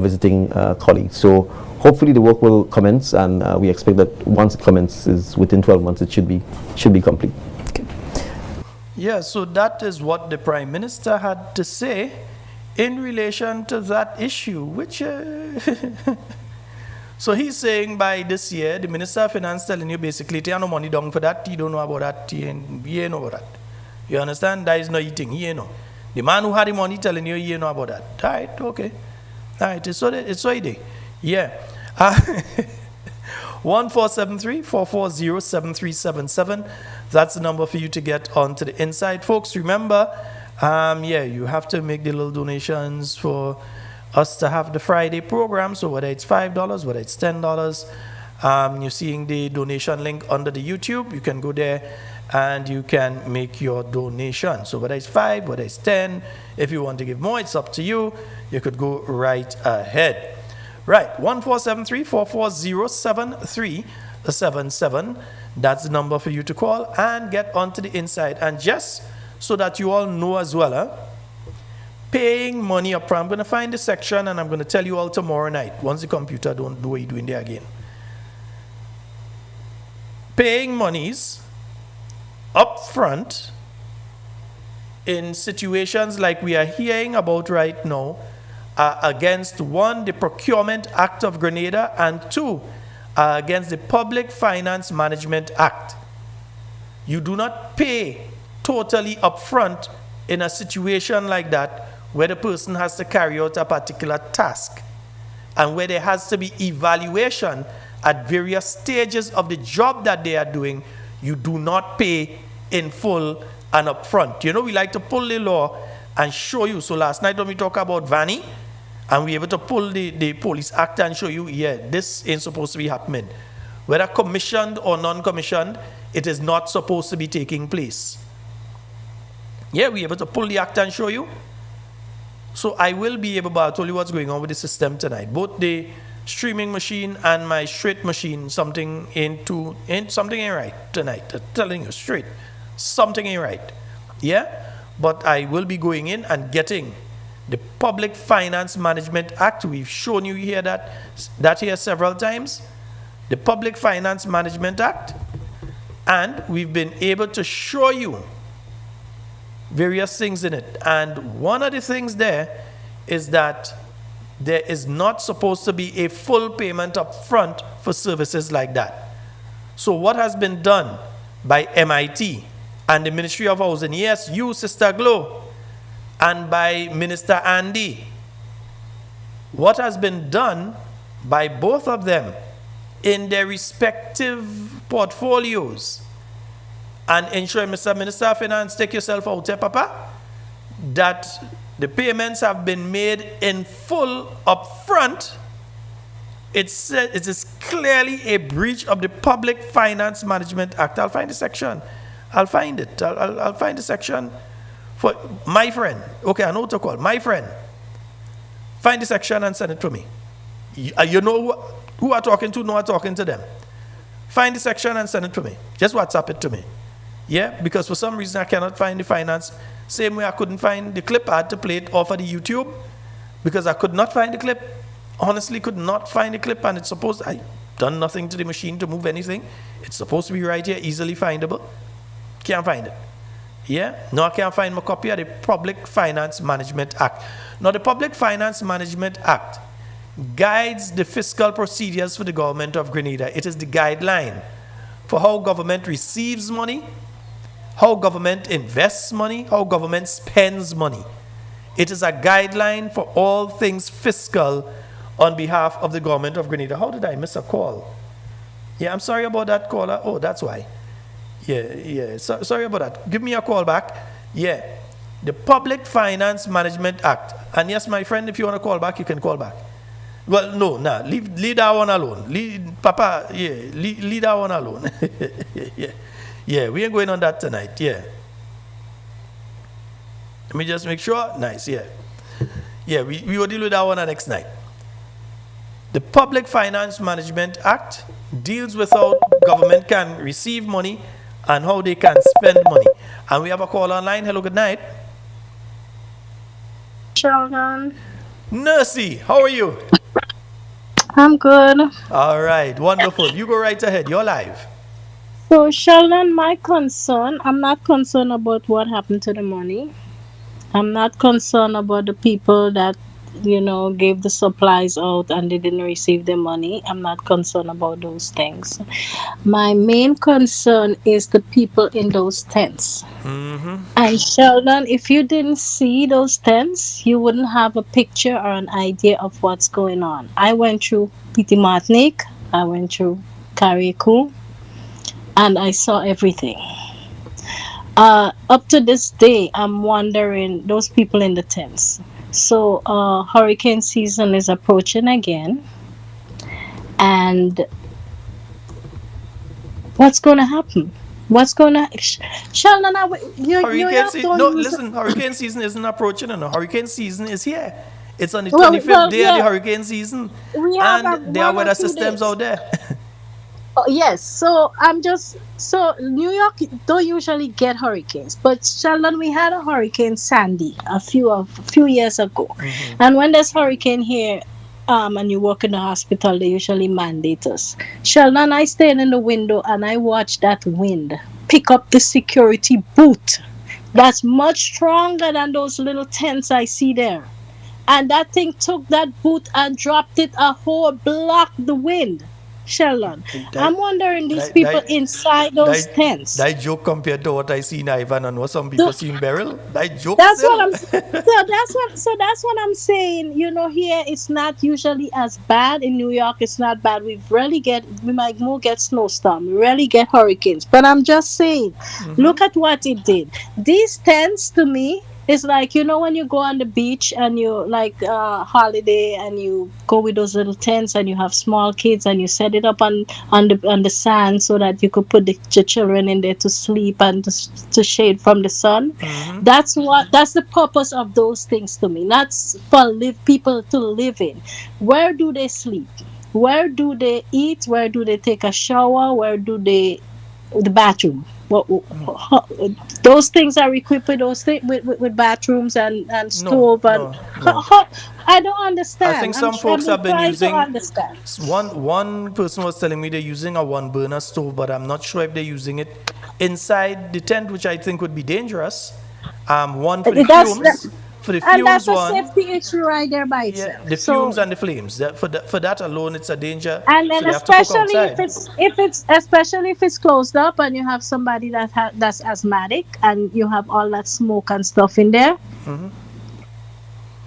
visiting colleagues. So hopefully the work will commence, and we expect that once it commences within 12 months, it should be complete. Yeah, so that is what the Prime Minister had to say in relation to that issue, which so he's saying by this year, the Minister of Finance telling you basically, you have no money down for that, you don't know about that, you ain't know about that. You understand? That is no eating, you know. The man who had the money telling you, you know about that. All right, okay. All right, it's so it is. Yeah. 1473-440-7377. That's the number for you to get onto the inside. Folks, remember, you have to make the little donations for us to have the Friday program. So whether it's $5, whether it's $10, you're seeing the donation link under the YouTube. You can go there and you can make your donation. So whether it's 5, whether it's 10, if you want to give more, it's up to you. You could go right ahead. Right, 1473-440-7377. That's the number for you to call and get onto the inside. And just so that you all know as well, paying money up front. I'm going to find the section and I'm going to tell you all tomorrow night, once the computer don't do what you're doing there again. Paying monies up front in situations like we are hearing about right now against, 1, the Procurement Act of Grenada, and 2, against the Public Finance Management Act. You do not pay totally up front in a situation like that where the person has to carry out a particular task and where there has to be evaluation at various stages of the job that they are doing. You do not pay in full and up front. You know, we like to pull the law and show you. So last night when we talk about Vanny, and we able to pull the Police Act and show you, yeah, this ain't supposed to be happening. Whether commissioned or non-commissioned, it is not supposed to be taking place. Yeah, we able to pull the act and show you. So I will be able to tell you what's going on with the system tonight. Both the streaming machine and my straight machine, something ain't right tonight. I'm telling you straight, something ain't right. Yeah, but I will be going in and getting the Public Finance Management Act. We've shown you here that here several times. The Public Finance Management Act, and we've been able to show you various things in it. And one of the things there is that there is not supposed to be a full payment up front for services like that. So what has been done by MIT and the Ministry of Housing, yes, you, Sister Glow, and by Minister Andy, what has been done by both of them in their respective portfolios, and ensure, Mr. Minister of Finance, take yourself out there, Papa, that the payments have been made in full up front. It is clearly a breach of the Public Finance Management Act. I'll find the section. I'll find it. I'll find the section. For my friend, okay, I know what to call. My friend, find the section and send it to me. You know who I'm talking to, know I'm talking to them. Find the section and send it to me. Just WhatsApp it to me. Yeah, because for some reason I cannot find the finance. Same way I couldn't find the clip. I had to play it off of the YouTube because I could not find the clip. Honestly, could not find the clip, and it's supposed, I done nothing to the machine to move anything. It's supposed to be right here, easily findable. Can't find it. Yeah, no, I can't find my copy of the Public Finance Management Act. Now, the Public Finance Management Act guides the fiscal procedures for the government of Grenada. It is the guideline for how government receives money, how government invests money, how government spends money. It is a guideline for all things fiscal on behalf of the government of Grenada. How did I miss a call? Yeah, I'm sorry about that, caller. Oh, that's why. Yeah. Sorry about that. Give me a call back. Yeah. The Public Finance Management Act. And yes, my friend, if you want to call back, you can call back. Well, no, leave that one alone. Leave that one alone. Yeah, we ain't going on that tonight. Yeah. Let me just make sure. Nice, yeah. Yeah, we will deal with that one next night. The Public Finance Management Act deals with how government can receive money and how they can spend money. And we have a call online. Hello, good night. Sheldon. Nursey, how are you? I'm good. All right, wonderful. You go right ahead. You're live. So, Sheldon, my concern, I'm not concerned about what happened to the money. I'm not concerned about the people that, gave the supplies out and they didn't receive the money. I'm not concerned about those things. My main concern is the people in those tents. And Sheldon, if you didn't see those tents, you wouldn't have a picture or an idea of what's going on. I went through Petit Martinique, I went through Carriacou, and I saw everything. Up to this day, I'm wondering those people in the tents. So hurricane season is approaching again, and what's going to happen? What's going to Sheldon? Hurricane season isn't approaching. No, hurricane season is here. It's on the 25th day of the hurricane season, and there are weather systems out there. Oh, yes, so New York don't usually get hurricanes, but Sheldon, we had a hurricane Sandy a few years ago, and when there's hurricane here, and you work in the hospital, they usually mandate us. Sheldon, I stayed in the window and I watched that wind pick up the security boot. That's much stronger than those little tents I see there, and that thing took that boot and dropped it a whole block the wind. Sheldon, I'm wondering these people inside those tents. That joke compared to what I see in Ivan and what some people see in Beryl. That joke. That's what I'm. That's what I'm saying. Here it's not usually as bad. In New York, it's not bad. We might more get snowstorm. We rarely get hurricanes. But I'm just saying, look at what it did. These tents, to me, it's like, when you go on the beach and you like holiday and you go with those little tents and you have small kids and you set it up on the sand so that you could put the children in there to sleep and to shade from the sun. That's the purpose of those things to me. Not for people to live in. Where do they sleep? Where do they eat? Where do they take a shower? Where do the bathroom? Those things are equipped with those with bathrooms and stove no. I don't understand. I think some folks have been using one person was telling me they're using a one burner stove, but I'm not sure if they're using it inside the tent, which I think would be dangerous. One for the fumes. For the fumes, and that's a safety issue right there by itself. Yeah, the fumes and the flames. For that alone, it's a danger. And then especially if it's closed up and you have somebody that's asthmatic and you have all that smoke and stuff in there,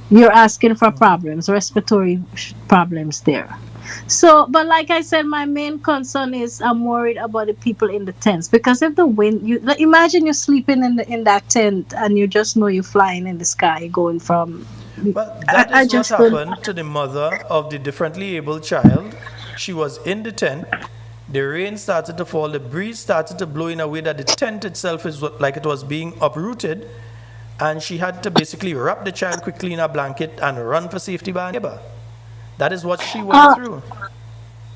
you're asking for problems, respiratory problems there. So, but like I said, my main concern is I'm worried about the people in the tents, because if the wind, imagine you're sleeping in that tent and you just know you're flying in the sky going from. Well, that is what happened to the mother of the differently able child. She was in the tent. The rain started to fall. The breeze started to blow in a way that the tent itself is like it was being uprooted, and she had to basically wrap the child quickly in a blanket and run for safety by a neighbor. That is what she went through.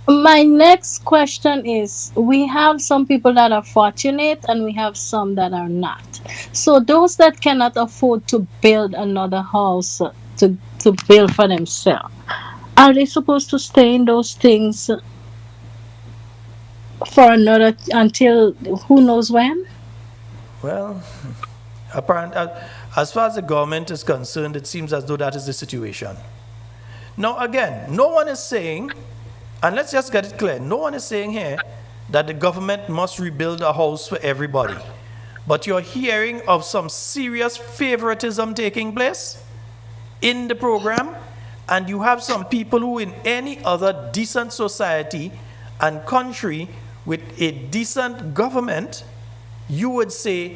My next question is, we have some people that are fortunate and we have some that are not. So those that cannot afford to build another house to build for themselves, are they supposed to stay in those things for another, until who knows when? Well, apparently, as far as the government is concerned, it seems as though that is the situation. Now, again, no one is saying, and let's just get it clear, no one is saying here that the government must rebuild a house for everybody. But you're hearing of some serious favoritism taking place in the program, and you have some people who in any other decent society and country with a decent government, you would say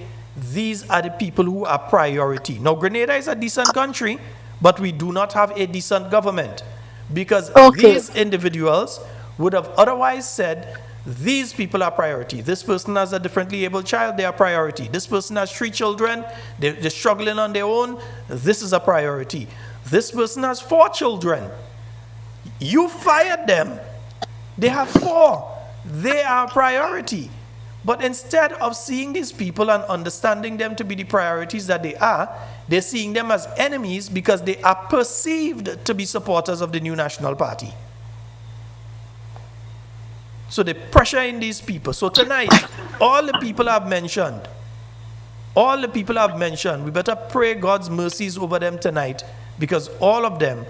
these are the people who are priority. Now, Grenada is a decent country, but we do not have a decent government, because these individuals would have otherwise said, these people are priority. This person has a differently able child, they are priority. This person has 3 children, they're struggling on their own, this is a priority. This person has 4 children. You fired them. They have 4. They are priority. But instead of seeing these people and understanding them to be the priorities that they are, they're seeing them as enemies because they are perceived to be supporters of the new National Party. So they pressure in these people. So tonight, all the people I've mentioned, we better pray God's mercies over them tonight, because all of them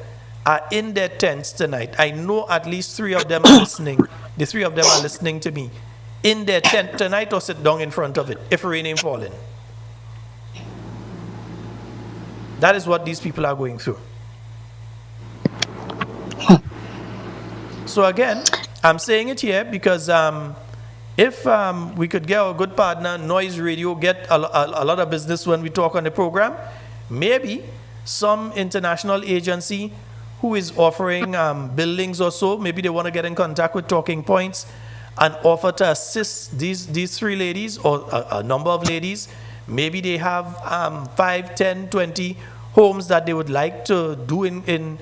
are in their tents tonight. I know at least 3 of them are listening. The 3 of them are listening to me. In their tent tonight, or sit down in front of it if rain ain't falling. That is what these people are going through. So again, I'm saying it here because if we could get a good partner, Noise Radio, get a lot of business when we talk on the program, maybe some international agency who is offering buildings or so, maybe they want to get in contact with Talking Points and offer to assist these 3 ladies or a number of ladies. Maybe they have 5, 10, 20 homes that they would like to do in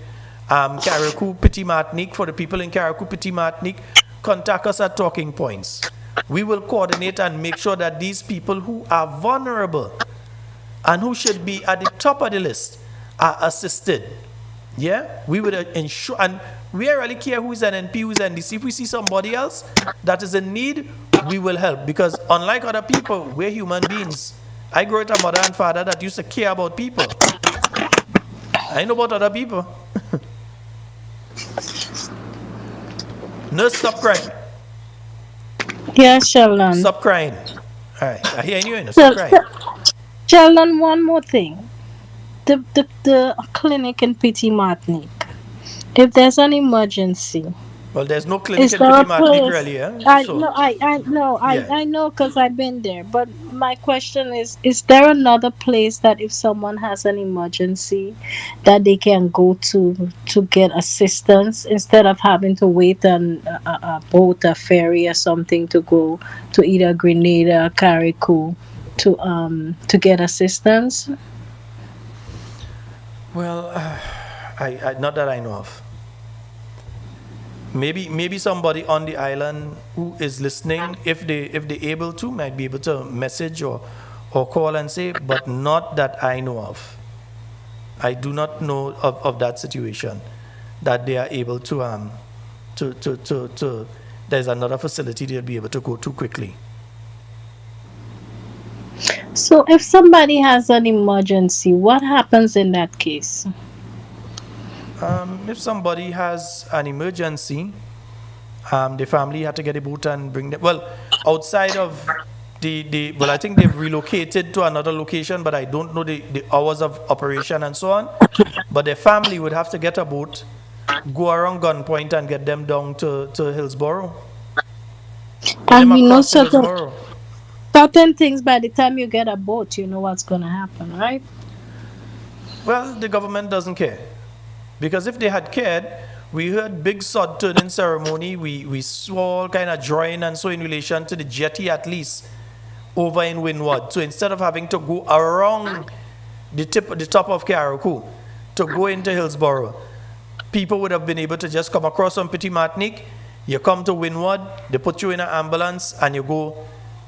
Carriacou, Petit Martinique. For the people in Carriacou, Petit Martinique, contact us at Talking Points. We will coordinate and make sure that these people who are vulnerable and who should be at the top of the list are assisted. Yeah, we would ensure, and we really care who is an NP, who is an NDC. If we see somebody else that is in need, we will help. Because unlike other people, we're human beings. I grew up with a mother and father that used to care about people. I know about other people. Nurse, stop crying. Yes, Sheldon. Stop crying. All right, I hear you. Stop crying. Sheldon, one more thing. The clinic in Petit Martinique, if there's an emergency. Well, there's no clinic in Petit Martinique really, yeah? I know because I've been there. But my question is there another place that if someone has an emergency that they can go to get assistance instead of having to wait on a boat, a ferry or something to go to either Grenada or Carriacou to get assistance? Well, I not that I know of. Maybe somebody on the island who is listening, if they able to, might be able to message or call and say, but not that I know of. I do not know of that situation that they are able to there's another facility they'll be able to go to quickly. So if somebody has an emergency, what happens in that case? If somebody has an emergency, the family had to get a boat and bring them. Well, outside of I think they've relocated to another location, but I don't know the hours of operation and so on. But their family would have to get a boat, go around Gunpoint and get them down to Hillsborough. And we know certain things, by the time you get a boat, you know what's going to happen, right? Well, the government doesn't care. Because if they had cared, we heard big sod turning ceremony. We saw all kind of drawing and so in relation to the jetty at least over in Windward. So instead of having to go around the top of Carriacou to go into Hillsborough, people would have been able to just come across from Petit Martinique. You come to Windward, they put you in an ambulance and you go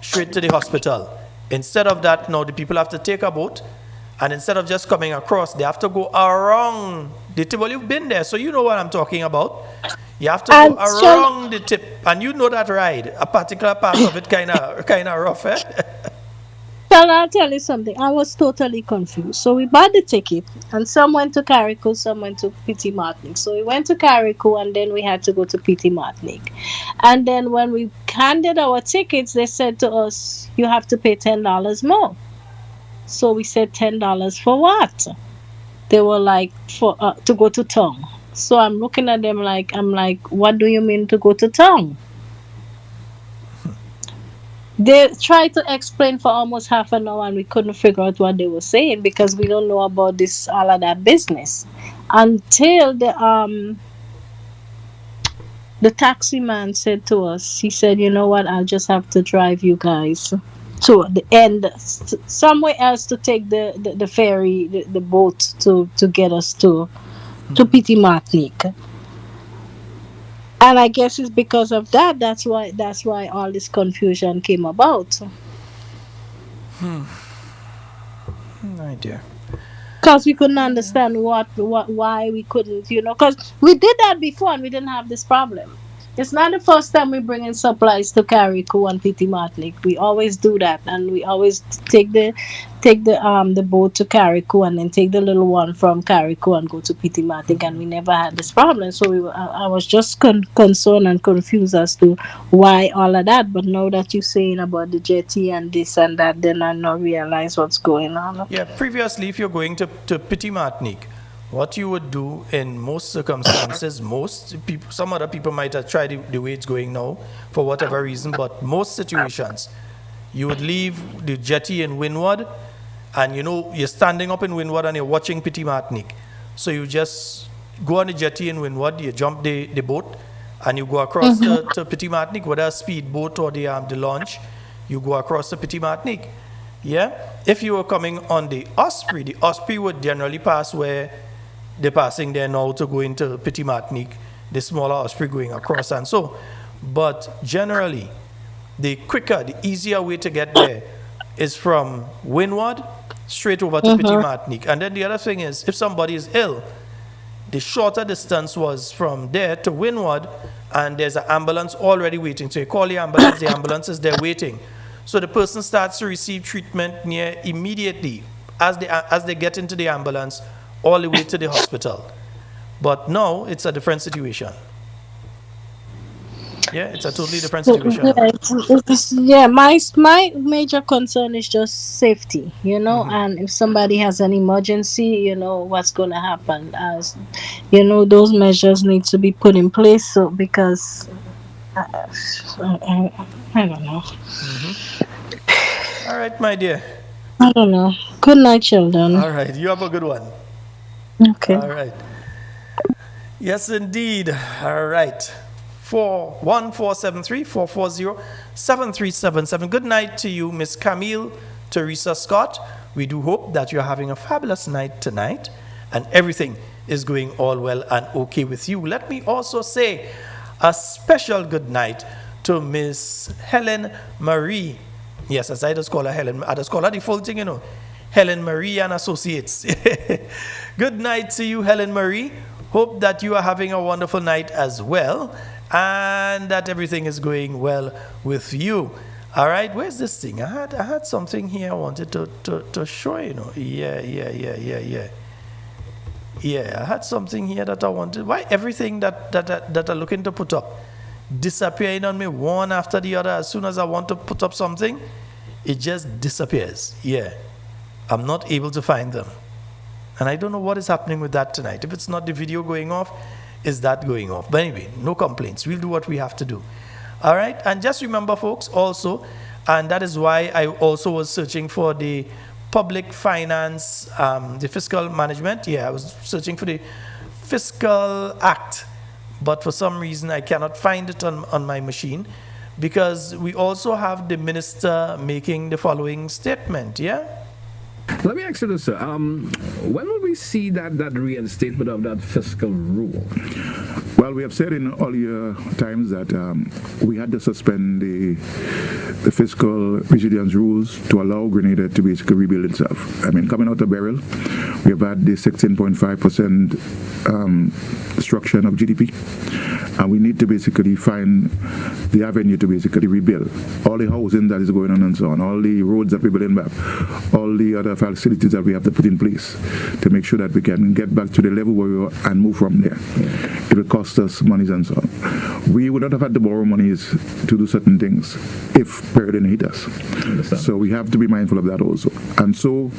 straight to the hospital. Instead of that, now the people have to take a boat, and instead of just coming across, they have to go around the tip. Well, you've been there, so you know what I'm talking about. You have to go around the tip, and you know that ride. A particular part of it kind of rough, eh? Well, I'll tell you something. I was totally confused. So we bought the ticket, and some went to Carriacou, some went to Petit Martinique. So we went to Carriacou, and then we had to go to Petit Martinique. And then when we handed our tickets, they said to us, you have to pay $10 more. So we said $10 for what? They were like, for to go to town. So I'm looking at them like, what do you mean to go to town? They tried to explain for almost half an hour and we couldn't figure out what they were saying because we don't know about this all of that business until the taxi man said to us, he said, you know what, I'll just have to drive you guys to the end somewhere else to take the ferry, the boat to get us to Petit Martinique. And I guess it's because of that. That's why all this confusion came about. My dear. Because we couldn't understand why we couldn't, because we did that before and we didn't have this problem. It's not the first time we bring in supplies to Carriacou and Petit Martinique. We always do that, and we always take the boat to Carriacou and then take the little one from Carriacou and go to Petit Martinique, and we never had this problem. So I was just concerned and confused as to why all of that. But now that you're saying about the jetty and this and that, then I now realize what's going on. Yeah, previously, if you're going to Petit Martinique, what you would do in most circumstances, most people, some other people might have tried the way it's going now for whatever reason, but most situations, you would leave the jetty in Windward, and you're standing up in Windward and you're watching Petit Martinique. So you just go on the jetty in Windward, you jump the boat, and you go across to Petit Martinique, whether a speedboat or the launch, you go across to Petit Martinique. Yeah? If you were coming on the Osprey would generally pass where they're passing there now to go into Petit Martinique, the smaller Osprey going across and so. But generally, the quicker, the easier way to get there is from Windward straight over to Petit Martinique. And then the other thing is, if somebody is ill, the shorter distance was from there to Windward, and there's an ambulance already waiting. So you call the ambulance is there waiting. So the person starts to receive treatment near immediately as they get into the ambulance all the way to the hospital. But now it's a different situation. Yeah, it's a totally different situation. My major concern is just safety, and if somebody has an emergency, what's going to happen. As those measures need to be put in place. So because I don't know. All right, my dear. I don't know. Good night, Sheldon. All right, you have a good one. Okay. All right. Yes, indeed. All right. 41473-440-7377. Good night to you, Miss Camille Teresa Scott. We do hope that you're having a fabulous night tonight and everything is going all well and okay with you. Let me also say a special good night to Miss Helen Marie. Yes, as I just call her Helen. I just call her the full thing, Helen Marie and Associates. Good night to you, Helen Marie. Hope that you are having a wonderful night as well, and that everything is going well with you. All right, where's this thing? I had something here I wanted to show Yeah, I had something here that I wanted. Why everything that I'm looking to put up disappearing on me one after the other? As soon as I want to put up something, it just disappears. Yeah, I'm not able to find them. And I don't know what is happening with that tonight. If it's not the video going off, is that going off? But anyway, no complaints. We'll do what we have to do. All right? And just remember, folks, also, and that is why I also was searching for the public finance, the fiscal management. Yeah, I was searching for the Fiscal Act. But for some reason, I cannot find it on my machine, because we also have the minister making the following statement. Yeah? Let me ask you this, sir. When will we see that reinstatement of that fiscal rule? Well, we have said in earlier times that we had to suspend the fiscal vigilance rules to allow Grenada to basically rebuild itself. I mean, coming out of barrel, we have had the 16.5% destruction of GDP, and we need to basically find the avenue to basically rebuild all the housing that is going on and so on, all the roads that we're building back, all the other facilities that we have to put in place to make sure that we can get back to the level where we were and move from there. It will cost us monies and so on. We would not have had to borrow monies to do certain things if period didn't hit us. So we have to be mindful of that also. And so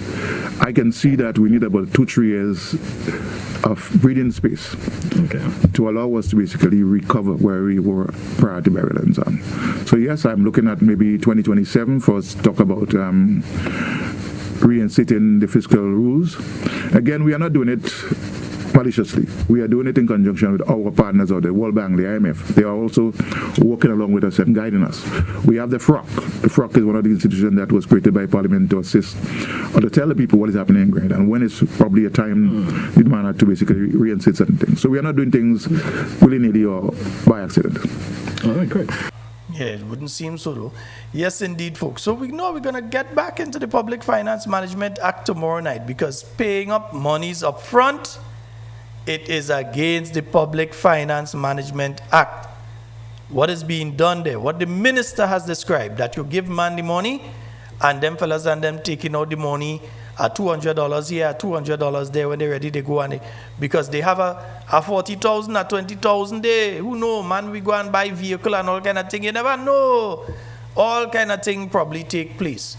I can see that we need about 2-3 years of breathing space to allow us to basically recover where we were prior to burial and so on. So yes, I'm looking at maybe 2027 for us to talk about reinstating the fiscal rules. Again, we are not doing it maliciously. We are doing it in conjunction with our partners out there, World Bank, the IMF. They are also working along with us and guiding us. We have the FROC. The FROC is one of the institutions that was created by Parliament to assist or to tell the people what is happening in Grenada and when it's probably a time the man had to basically reinstate certain things. So we are not doing things willy-nilly or by accident. All right, great. Yeah, it wouldn't seem so though. Yes, indeed, folks. So we know we're going to get back into the Public Finance Management Act tomorrow night because paying up monies up front, it is against the Public Finance Management Act. What is being done there? What the minister has described, that you give man the money and them fellas and them taking out the money at $200 here, at $200 there when they're ready, they go and because they have a 40,000 or 20,000 there. Who know, man, we go and buy vehicle and all kind of thing. You never know. All kind of thing probably take place.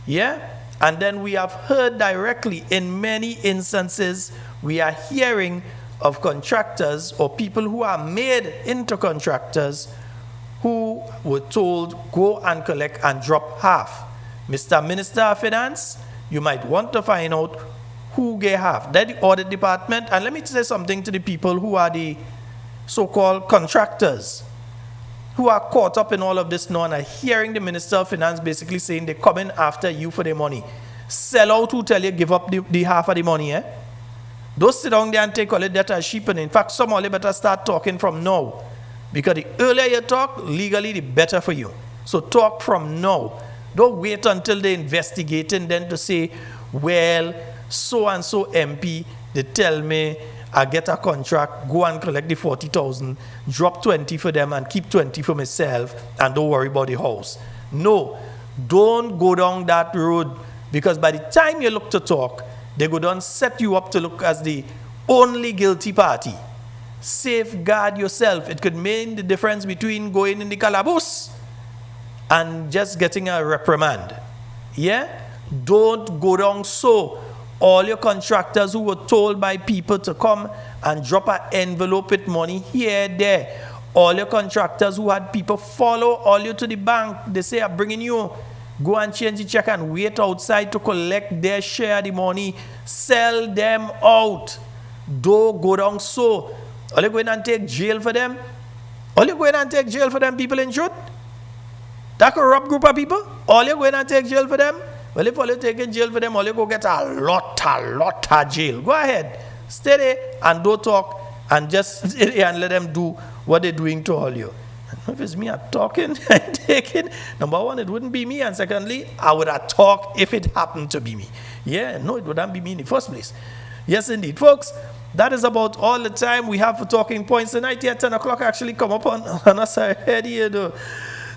Yeah? And then we have heard directly in many instances, we are hearing of contractors or people who are made into contractors who were told, go and collect and drop half. Mr. Minister of Finance, you might want to find out who get half. That's the audit department. And let me say something to the people who are the so-called contractors who are caught up in all of this now and are hearing the Minister of Finance basically saying they're coming after you for their money. Sell out who tell you give up the half of the money, eh? Don't sit down there and take all the debt as sheep. And in fact, some of you better start talking from now. Because the earlier you talk, legally, the better for you. So talk from now. Don't wait until they investigate and then to say, well, so-and-so MP, they tell me I get a contract, go and collect the 40,000, drop 20 for them and keep 20 for myself and don't worry about the house. No, don't go down that road because by the time you look to talk, they go down set you up to look as the only guilty party. Safeguard yourself. It could mean the difference between going in the calaboose and just getting a reprimand. Yeah? Don't go down so. All your contractors who were told by people to come and drop an envelope with money here, there. All your contractors who had people follow all you to the bank. They say, I'm bringing you. Go and change the check and wait outside to collect their share of the money. Sell them out. Don't go down so. All you going and take jail for them? All you going and take jail for them people in truth? That corrupt group of people? All you going and take jail for them? Well, if all you take in jail for them, all you go get a lot of jail. Go ahead. Stay there and don't talk and just stay there and let them do what they're doing to all you. If it's me talking and taking, number one, it wouldn't be me. And secondly, I would have talked if it happened to be me. Yeah, no, it wouldn't be me in the first place. Yes, indeed. Folks, that is about all the time we have for talking points tonight. Here, 10 o'clock actually come up on us ahead here, though.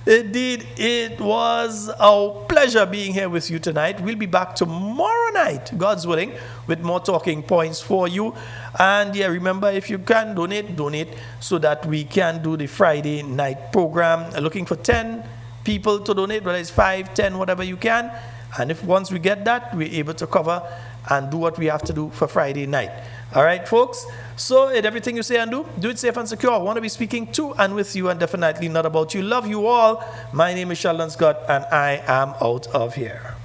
Indeed, it was a pleasure being here with you tonight. We'll be back tomorrow night, God's willing, with more talking points for you. And yeah, remember, if you can donate so that we can do the Friday night program. Looking for 10 people to donate, whether it's 5, 10, whatever you can. And if once we get that, we're able to cover and do what we have to do for Friday night. All right, folks? So in everything you say and do it safe and secure. I want to be speaking to and with you and definitely not about you. Love you all. My name is Sheldon Scott and I am out of here.